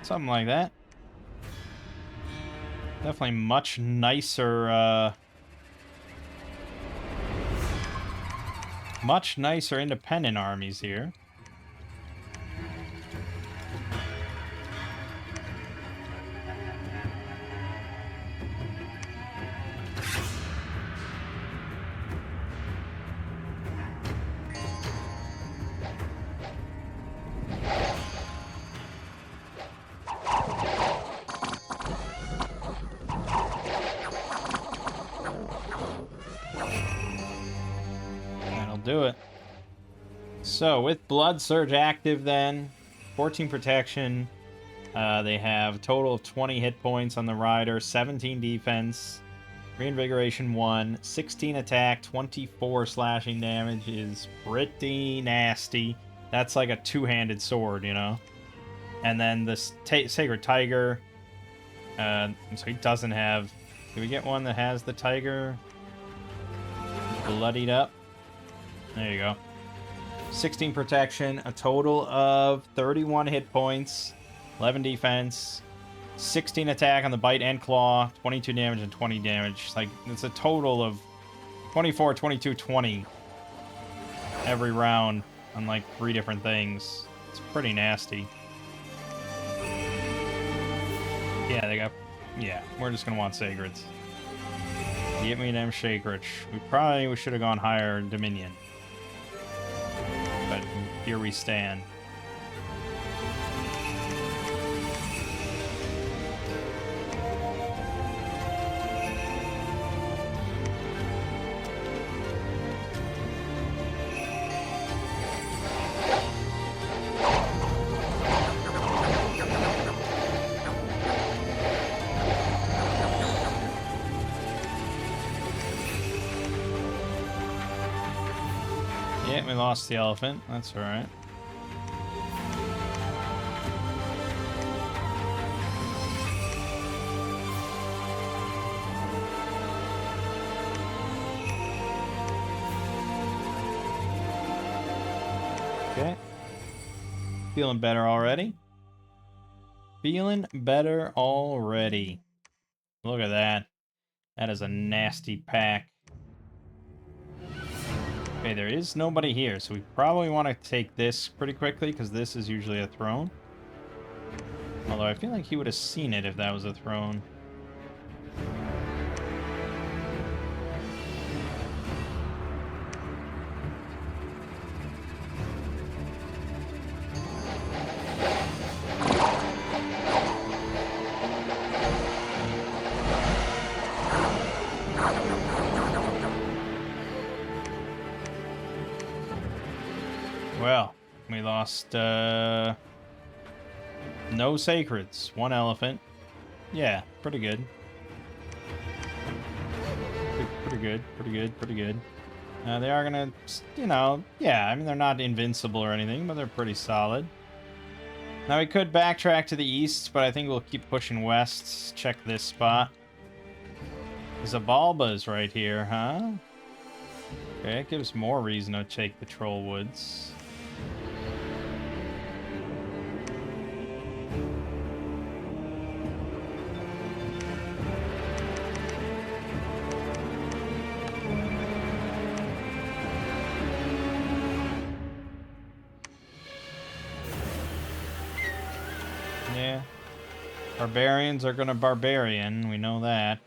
Something like that. Definitely much nicer, independent armies here. Do it. So with Blood Surge active then, 14 protection, they have a total of 20 hit points on the rider, 17 defense, reinvigoration 1, 16 attack, 24 slashing damage is pretty nasty. That's like a two-handed sword, you know? And then this Sacred Tiger, so he doesn't have... Can we get one that has the tiger bloodied up? There you go. 16 protection, a total of 31 hit points, 11 defense, 16 attack on the bite and claw, 22 damage and 20 damage. Like, it's a total of 24, 22, 20 every round on like 3 different things. It's pretty nasty. Yeah, they got... Yeah, we're just gonna want Sacreds. Get me them Sacred. We should have gone higher Dominion. But here we stand. Yeah, we lost the elephant. That's alright. Okay. Feeling better already. Feeling better already. Look at that. That is a nasty pack. Okay, there is nobody here, so we probably want to take this pretty quickly, because this is usually a throne. Although I feel like he would have seen it if that was a throne. Well, we lost, no Sacreds. 1 elephant. Yeah, pretty good. Pretty good, pretty good, pretty good. They are gonna, you know, yeah, I mean, they're not invincible or anything, but they're pretty solid. Now, we could backtrack to the east, but I think we'll keep pushing west. Check this spot. Zabalba's right here, huh? Okay, it gives more reason to take the Troll Woods. Yeah. Barbarians are gonna barbarian, we know that.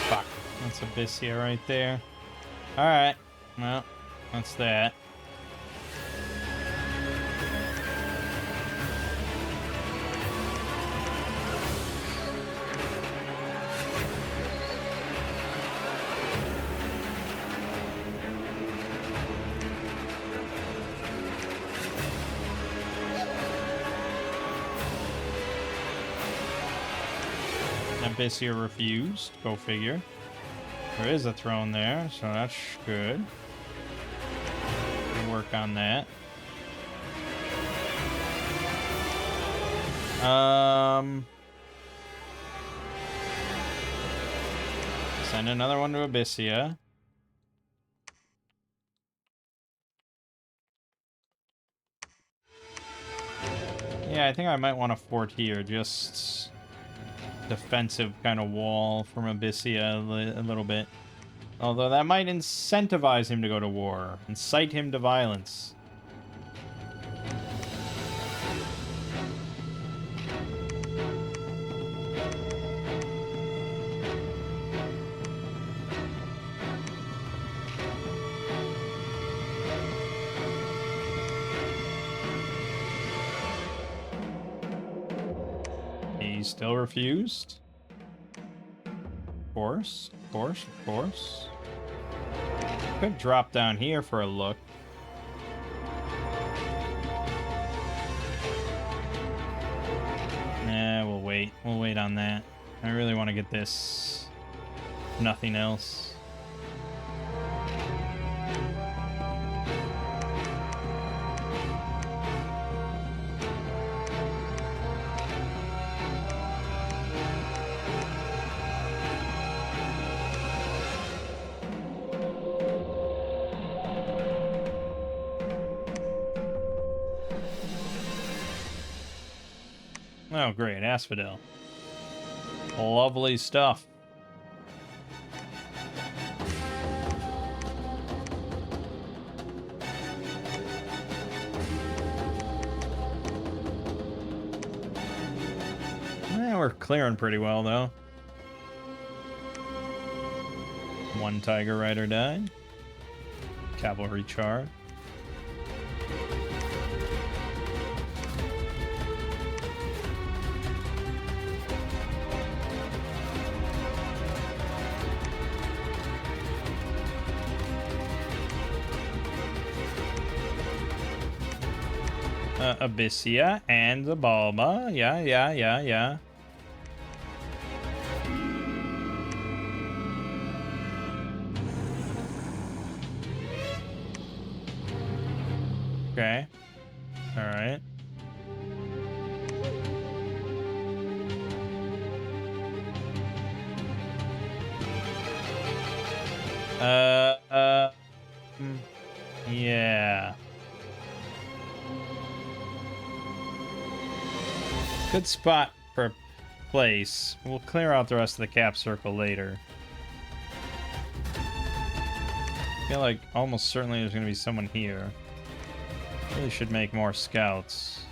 Fuck. That's Abyssia right there. Alright. Well, that's that. Abyssia refused. Go figure. There is a throne there, so that's good. We'll work on that. Send another one to Abyssia. Yeah, I think I might want a fort here. Just defensive kind of wall from Abyssia a little bit. Although that might incentivize him to go to war. Incite him to violence. He still refused. Of course, of course, of course. Could drop down here for a look. Nah, we'll wait. We'll wait on that. I really want to get this. Nothing else. Oh, great. Asphodel. Lovely stuff. We're clearing pretty well, though. One Tiger Rider died. Cavalry charge. Abyssia and the Balba. Yeah. Okay. All right. Yeah. Good spot for place. We'll clear out the rest of the cap circle later. I feel like almost certainly there's going to be someone here. Really should make more scouts.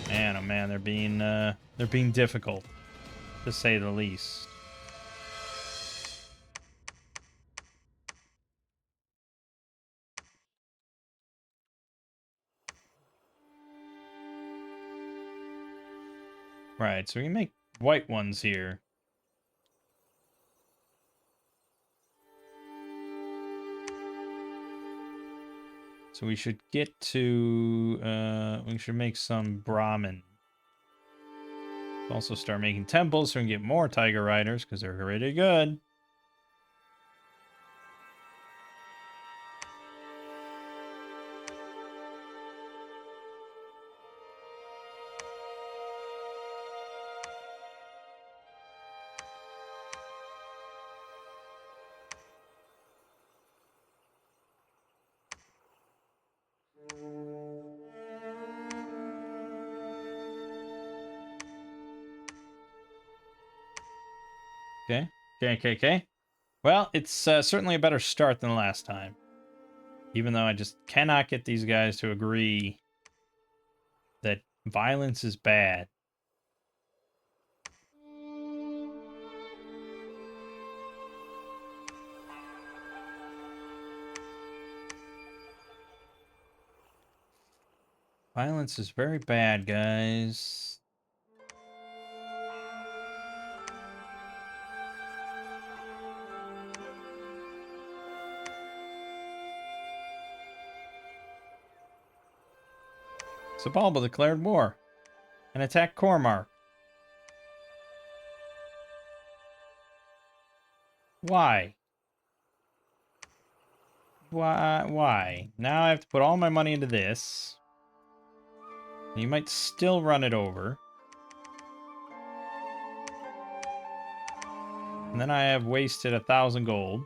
Man, oh man, they're being difficult, to say the least. Right, so we can make white ones here. So we should get to, we should make some Brahmin. Also start making temples so we can get more Tiger Riders, because they're really good. Okay. Well, it's certainly a better start than last time. Even though I just cannot get these guys to agree that violence is bad. Violence is very bad, guys. Sabalba declared war and attacked Cormark. Why? Why? Now I have to put all my money into this. You might still run it over. And then I have wasted 1,000 gold.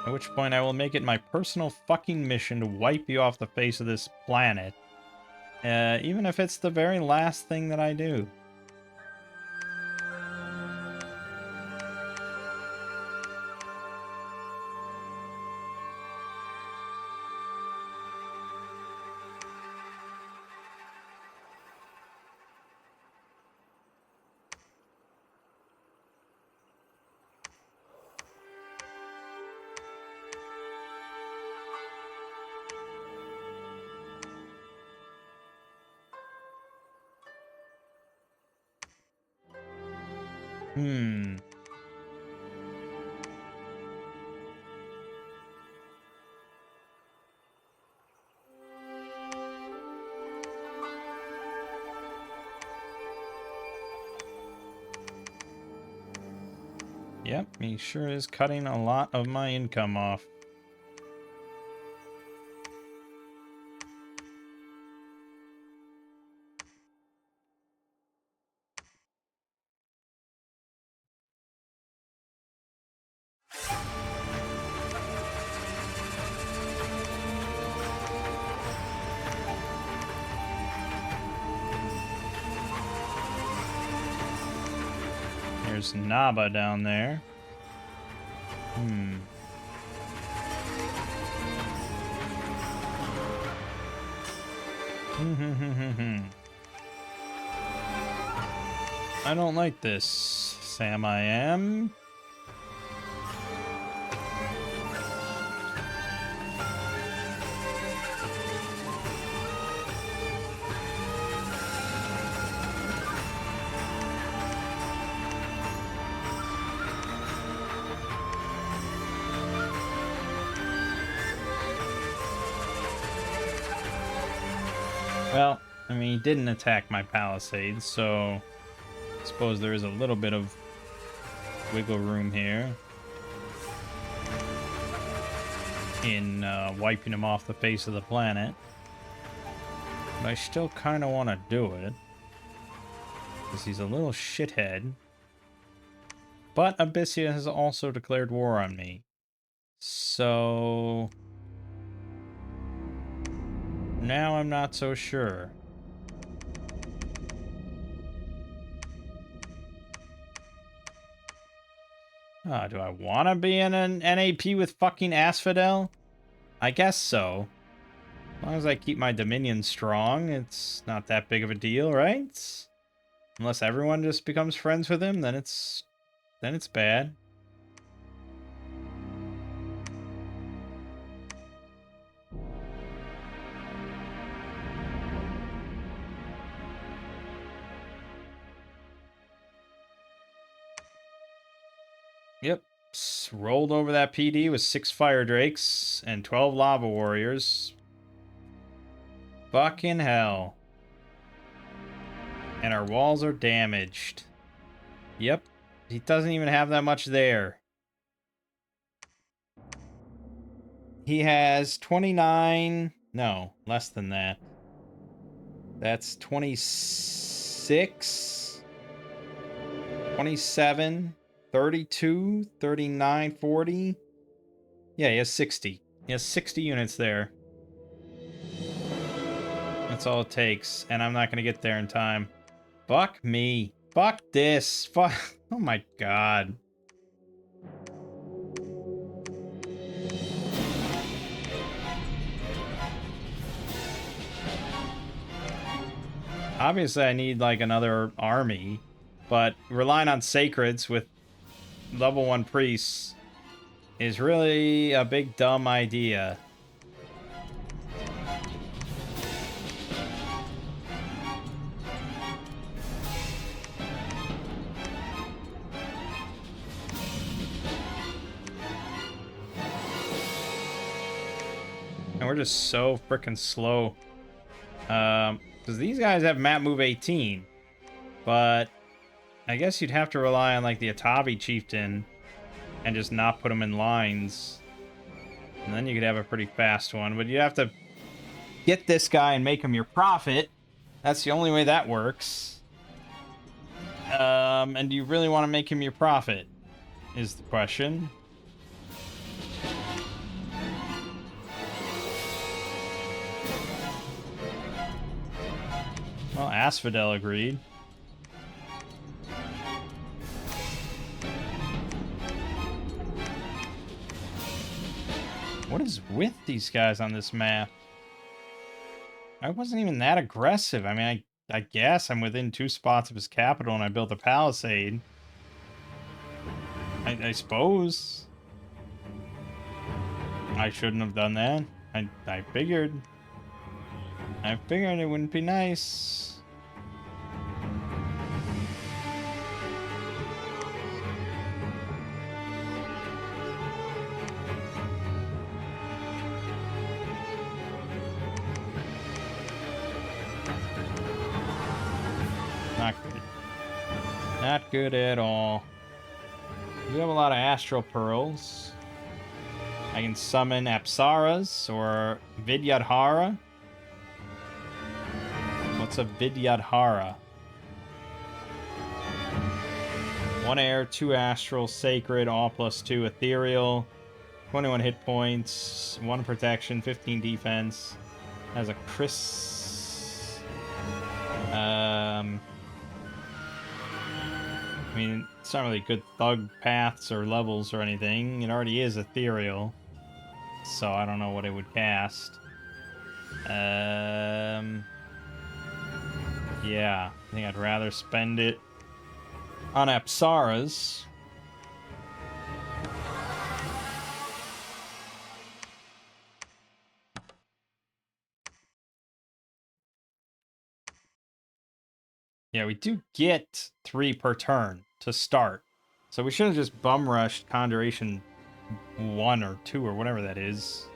At which point I will make it my personal fucking mission to wipe you off the face of this planet. Even if it's the very last thing that I do. Yep, he sure is cutting a lot of my income off. There's Naba down there. I don't like this, Sam I am. Well, I mean, he didn't attack my palisades, so I suppose there is a little bit of wiggle room here in wiping him off the face of the planet. But I still kind of want to do it, because he's a little shithead. But Abyssia has also declared war on me. So now I'm not so sure. Do I want to be in an NAP with fucking Asphodel? I guess so. As long as I keep my Dominion strong, it's not that big of a deal, right? Unless everyone just becomes friends with him, then it's bad. Yep. Rolled over that PD with 6 Fire Drakes and 12 Lava Warriors. Fucking hell. And our walls are damaged. Yep. He doesn't even have that much there. He has 29... No, less than that. That's 26... 27... 32, 39, 40. Yeah, he has 60. He has 60 units there. That's all it takes. And I'm not going to get there in time. Fuck me. Fuck this. Fuck. Oh my god. Obviously, I need like another army. But relying on sacreds with level 1 priests is really a big dumb idea. And we're just so freaking slow. Because these guys have map move 18. But I guess you'd have to rely on like the Atavi chieftain and just not put them in lines. And then you could have a pretty fast one, but you have to get this guy and make him your prophet. That's the only way that works. And do you really want to make him your prophet? Is the question. Well, Asphodel agreed. What is with these guys on this map? I wasn't even that aggressive. I mean, I guess I'm within 2 spots of his capital and I built a palisade. I suppose. I shouldn't have done that. I figured. I figured it wouldn't be nice. Not good. Not good at all. We have a lot of astral pearls. I can summon Apsaras or Vidyadhara. What's a Vidyadhara? 1 air, 2 astral, sacred, all +2 ethereal, 21 hit points, 1 protection, 15 defense. Has a Chris. I mean, it's not really good thug paths or levels or anything. It already is ethereal, so I don't know what it would cast. Yeah, I think I'd rather spend it on Apsaras. Yeah, we do get 3 per turn to start. So we should have just bum rushed Conjuration 1 or 2 or whatever that is.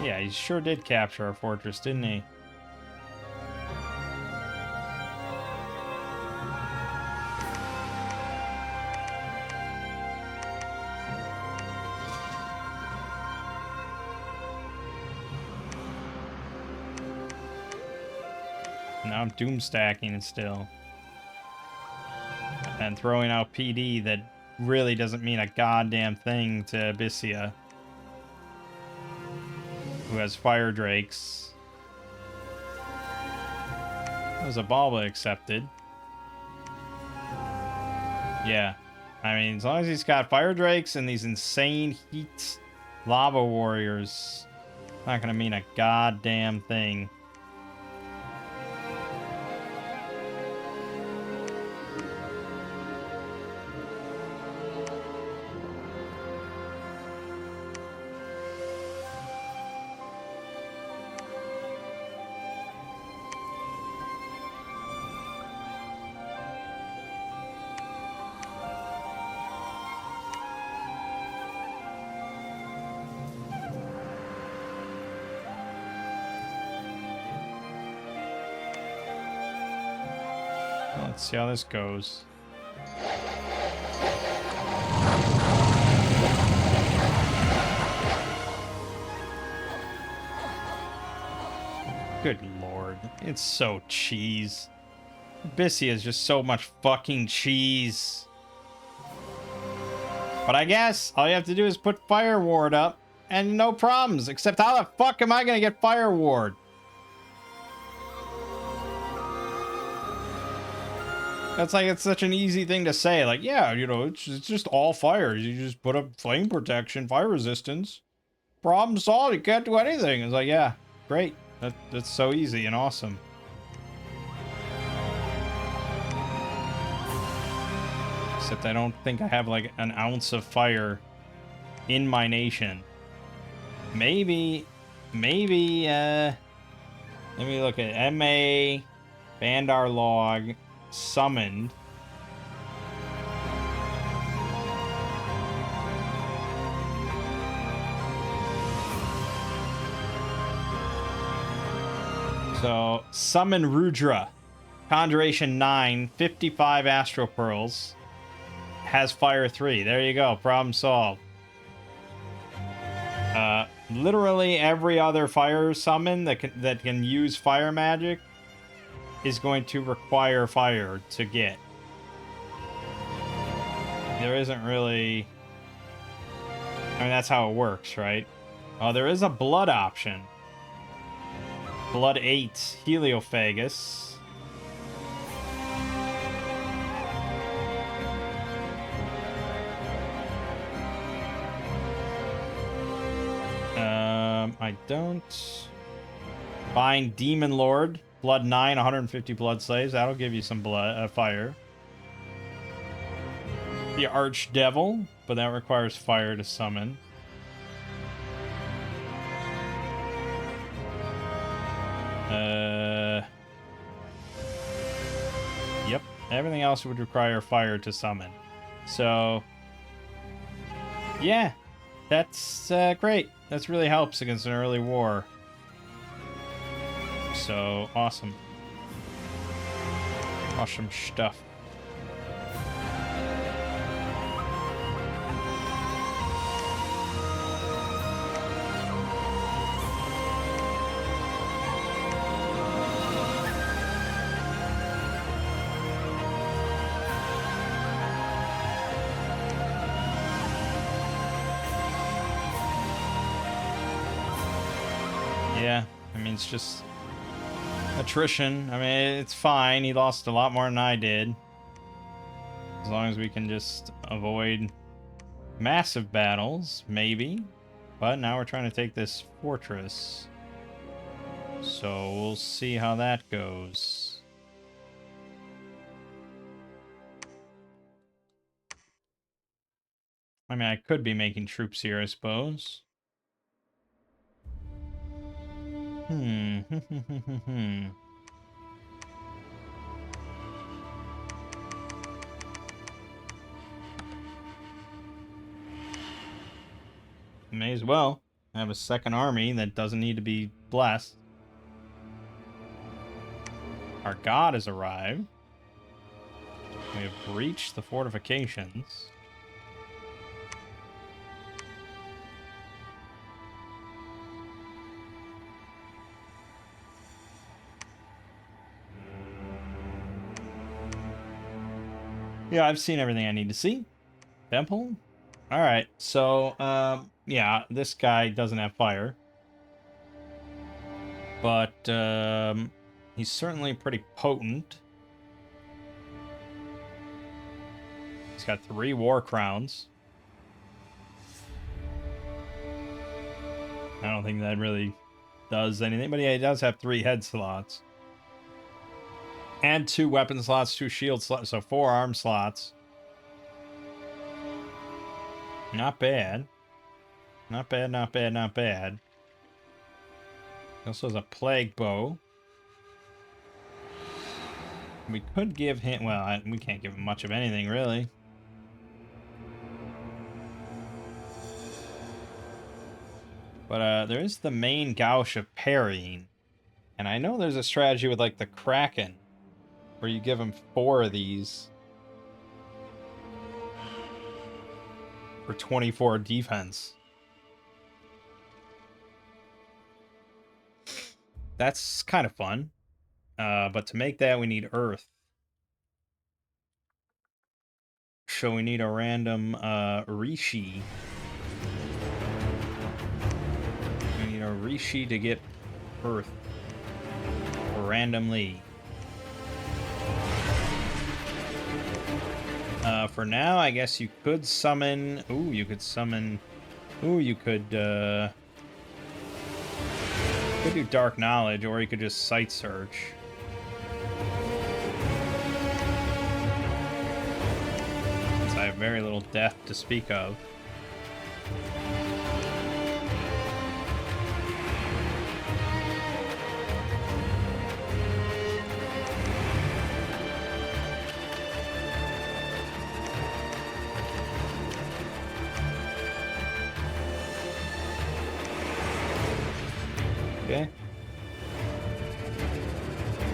Yeah, he sure did capture our fortress, didn't he? Now I'm doom stacking it still. And throwing out PD that really doesn't mean a goddamn thing to Abyssia, who has fire drakes. That was a Balba accepted. Yeah. I mean, as long as he's got fire drakes and these insane heat lava warriors, not gonna mean a goddamn thing. Let's see how this goes. Good lord. It's so cheese. Abyssia is just so much fucking cheese. But I guess all you have to do is put Fire Ward up and no problems. Except how the fuck am I gonna get Fire Ward? That's like, it's such an easy thing to say. Like, yeah, you know, it's just all fire. You just put up flame protection, fire resistance. Problem solved. You can't do anything. It's like, yeah, great. That's so easy and awesome. Except I don't think I have like an ounce of fire in my nation. Maybe, let me look at MA, Bandar log, summoned. So, summon Rudra. Conjuration 9, 55 Astral Pearls. Has fire 3. There you go. Problem solved. Literally every other fire summon that can use fire magic is going to require fire to get. There isn't really... I mean, that's how it works, right? Oh, there is a blood option. Blood 8, Heliophagus. I don't... Bind Demon Lord. Blood 9, 150 blood slaves. That'll give you some blood, fire. The Archdevil, but that requires fire to summon. Yep. Everything else would require fire to summon. So, yeah. That's great. That really helps against an early war. So, awesome. Awesome stuff. Yeah, I mean, it's just attrition. I mean, it's fine. He lost a lot more than I did. As long as we can just avoid massive battles, maybe. But now we're trying to take this fortress. So we'll see how that goes. I mean, I could be making troops here, I suppose. May as well have a second army that doesn't need to be blessed. Our god has arrived. We have breached the fortifications. Yeah, I've seen everything I need to see. Temple? Alright, so, yeah, this guy doesn't have fire. But, he's certainly pretty potent. He's got 3 war crowns. I don't think that really does anything, but yeah, he does have 3 head slots. And 2 weapon slots, 2 shield slots, so 4 arm slots. Not bad. Not bad, not bad, not bad. He also has a plague bow. We could give him... Well, we can't give him much of anything, really. But there is the main gouge of parrying. And I know there's a strategy with, like, the Kraken, where you give him 4 of these for 24 defense. That's kind of fun. But to make that, we need earth. So we need a random Rishi. We need a Rishi to get earth randomly. For now, I guess you could summon... Ooh, you could summon... Ooh, you could do Dark Knowledge, or you could just Sight Search. Since I have very little death to speak of.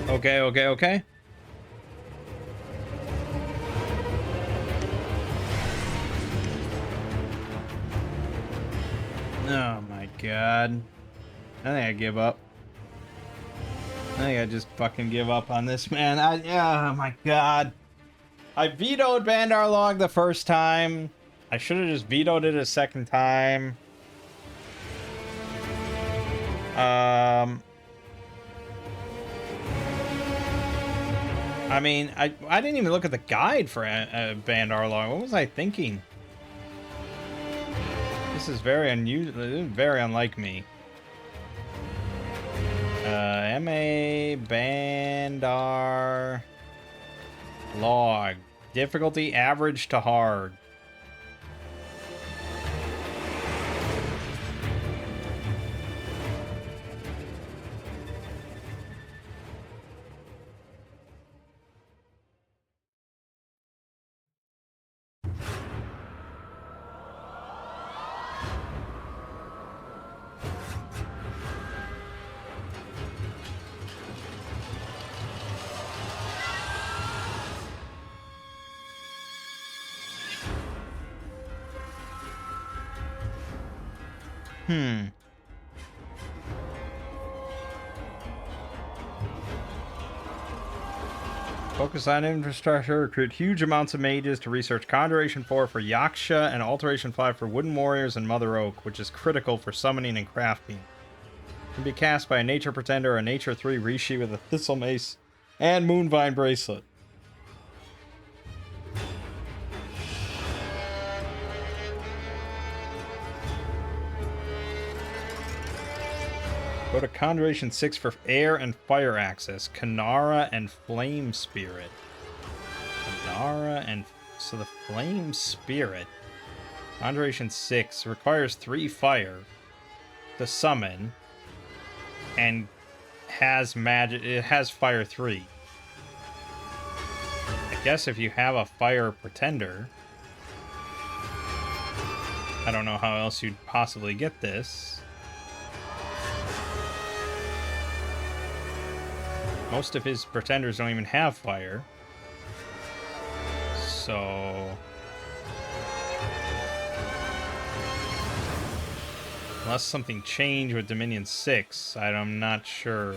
Okay. Okay. Oh my god. I think I give up. I think I just fucking give up on this, man. Oh my god. I vetoed Bandar Log the first time. I should have just vetoed it a second time. I mean, I didn't even look at the guide for Bandar Log. What was I thinking? This is very unusual, very unlike me. MA Bandar Log. Difficulty average to hard. Focus on infrastructure, recruit huge amounts of mages to research Conjuration 4 for Yaksha and Alteration 5 for Wooden Warriors and Mother Oak, which is critical for summoning and crafting. Can be cast by a Nature Pretender or a Nature 3 Rishi with a Thistle Mace and Moonvine Bracelet. Go to Conjuration 6 for Air and Fire Access. Kanara and Flame Spirit. Kanara and... So the Flame Spirit. Conjuration 6 requires 3 fire to summon. And has magic... It has Fire 3. I guess if you have a Fire Pretender... I don't know how else you'd possibly get this. Most of his pretenders don't even have fire. So... Unless something changed with Dominion 6, I'm not sure.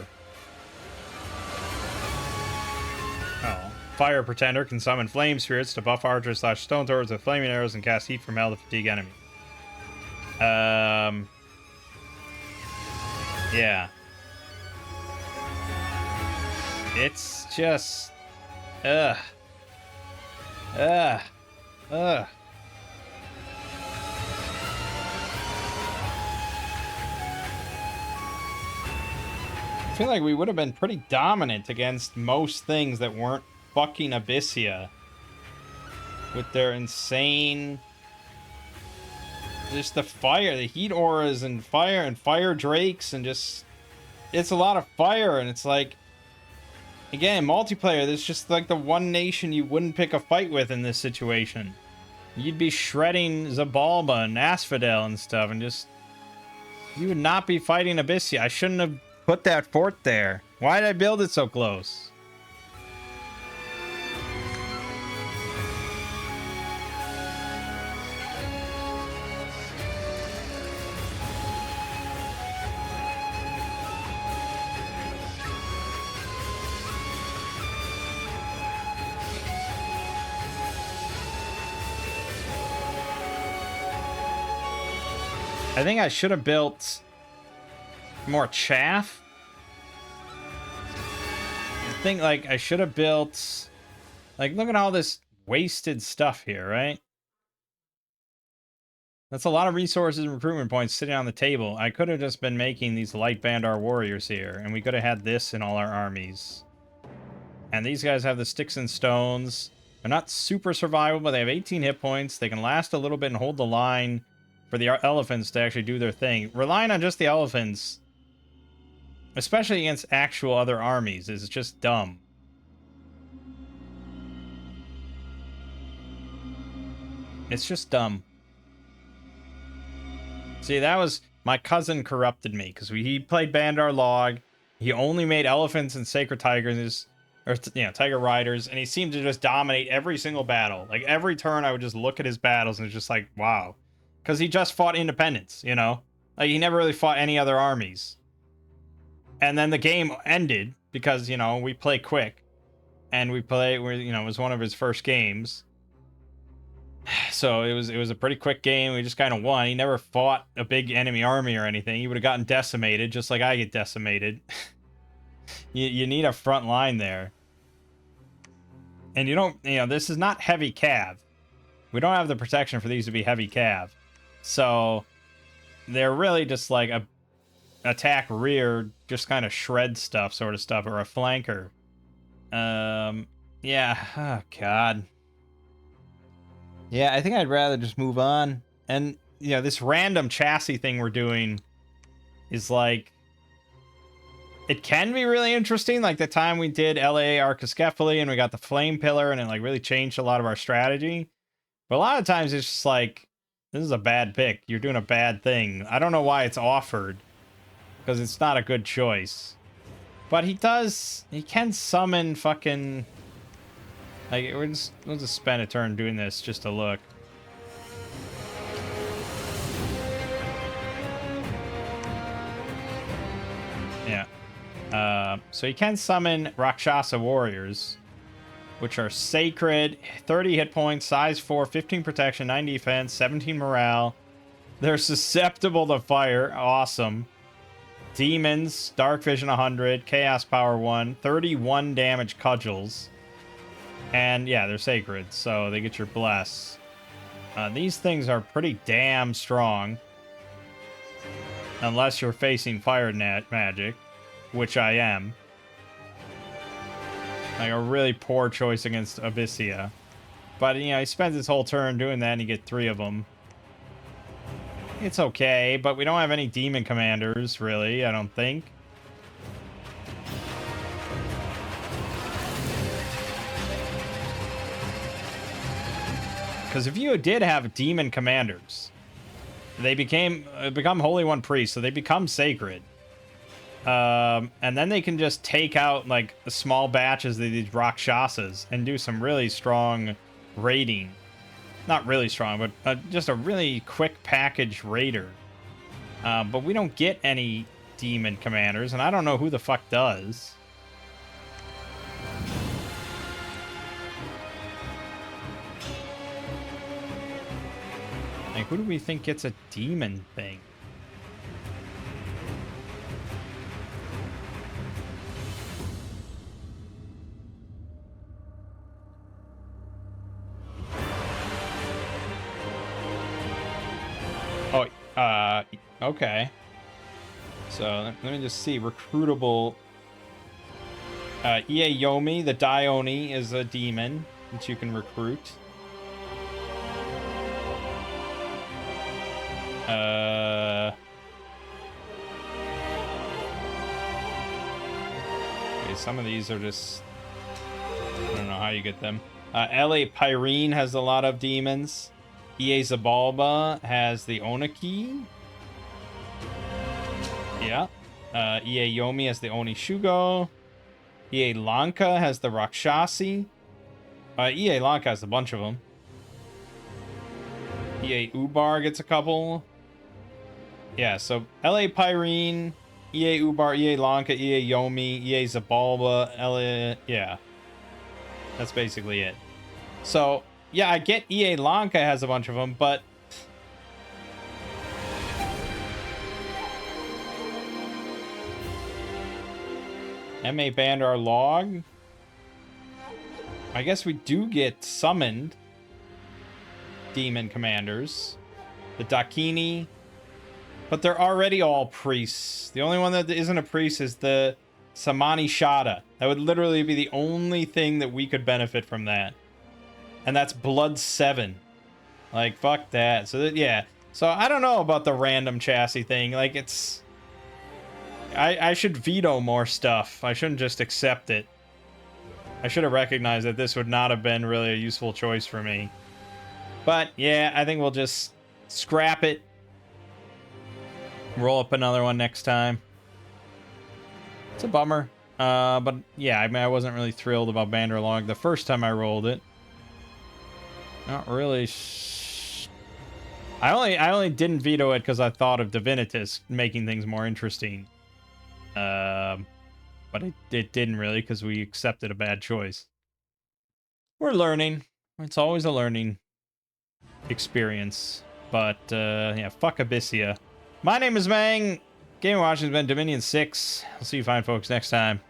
Oh. Fire Pretender can summon Flame Spirits to buff archers / stone throwers with flaming arrows and cast heat from hell to fatigue enemies. Yeah. It's just... I feel like we would have been pretty dominant against most things that weren't fucking Abyssia. With their insane... Just the fire, the heat auras and fire drakes and just... It's a lot of fire and it's like... Again, multiplayer, there's just like the one nation you wouldn't pick a fight with in this situation. You'd be shredding Zabalba and Asphodel and stuff, and just... You would not be fighting Abyssia. I shouldn't have put that fort there. Why did I build it so close? I think I should have built more chaff. I think, like, I should have built... Like, look at all this wasted stuff here, right? That's a lot of resources and recruitment points sitting on the table. I could have just been making these light Bandar warriors here, and we could have had this in all our armies. And these guys have the sticks and stones. They're not super survivable, but they have 18 hit points. They can last a little bit and hold the line for the elephants to actually do their thing. Relying on just the elephants, especially against actual other armies, is just dumb. It's just dumb. See, that was... My cousin corrupted me, because he played Bandar Log. He only made elephants and sacred tigers, or, you know, tiger riders, and he seemed to just dominate every single battle. Like, every turn I would just look at his battles and it's just like, wow. Because he just fought independence, you know? Like, he never really fought any other armies. And then the game ended because, you know, we play quick. And you know, it was one of his first games. So it was a pretty quick game. We just kind of won. He never fought a big enemy army or anything. He would have gotten decimated, just like I get decimated. you need a front line there. And you know, this is not heavy cav. We don't have the protection for these to be heavy cav. So they're really just like a attack rear, just kind of shred stuff, sort of stuff, or a flanker. Yeah. Oh, God. Yeah, I think I'd rather just move on. And, you know, this random chassis thing we're doing is like, it can be really interesting. Like the time we did LA Archiscephaly and we got the flame pillar and it like really changed a lot of our strategy. But a lot of times it's just like, this is a bad pick. You're doing a bad thing. I don't know why it's offered, because it's not a good choice. But he can summon fucking... Like, we'll just spend a turn doing this just to look. Yeah. So he can summon Rakshasa warriors, which are sacred, 30 hit points, size 4, 15 protection, 9 defense, 17 morale. They're susceptible to fire. Awesome. Demons, dark vision 100, chaos power 1, 31 damage cudgels. And yeah, they're sacred, so they get your bless. These things are pretty damn strong. Unless you're facing fire magic, which I am. Like a really poor choice against Abyssia. But, you know, he spends his whole turn doing that and you get 3 of them. It's okay, but we don't have any demon commanders, really, I don't think. Because if you did have demon commanders, they become Holy One priests, so they become sacred. And then they can just take out, like, the small batches of these Rakshasas and do some really strong raiding. Not really strong, but just a really quick package raider. But we don't get any demon commanders, and I don't know who the fuck does. Like, who do we think gets a demon thing? Oh, okay. So, let me just see. Recruitable. Ieyomi, the Dione, is a demon that you can recruit. Okay, some of these are just... I don't know how you get them. LA Pyrene has a lot of demons. EA Zabalba has the Oniki. Yeah. EA Yomi has the Onishugo. EA Lanka has the Rakshasi. EA Lanka has a bunch of them. EA Ubar gets a couple. Yeah, so LA Pyrene, EA Ubar, EA Lanka, EA Yomi, EA Zabalba, LA... Yeah. That's basically it. So, yeah, I get EA Lanka has a bunch of them, but... MA Bandar log? I guess we do get summoned demon commanders. The Dakini. But they're already all priests. The only one that isn't a priest is the Samani Shada. That would literally be the only thing that we could benefit from that. And that's Blood 7. Like, fuck that. So, yeah. So, I don't know about the random chassis thing. Like, it's... I should veto more stuff. I shouldn't just accept it. I should have recognized that this would not have been really a useful choice for me. But, yeah, I think we'll just scrap it. Roll up another one next time. It's a bummer. But, yeah, I mean, I wasn't really thrilled about Bandar log the first time I rolled it. Not really I only didn't veto it because I thought of Divinitus making things more interesting. But it didn't really because we accepted a bad choice. We're learning. It's always a learning experience. But, yeah, fuck Abyssia. My name is Mangg. Gaming Watching has been Dominion 6. I'll see you fine folks next time.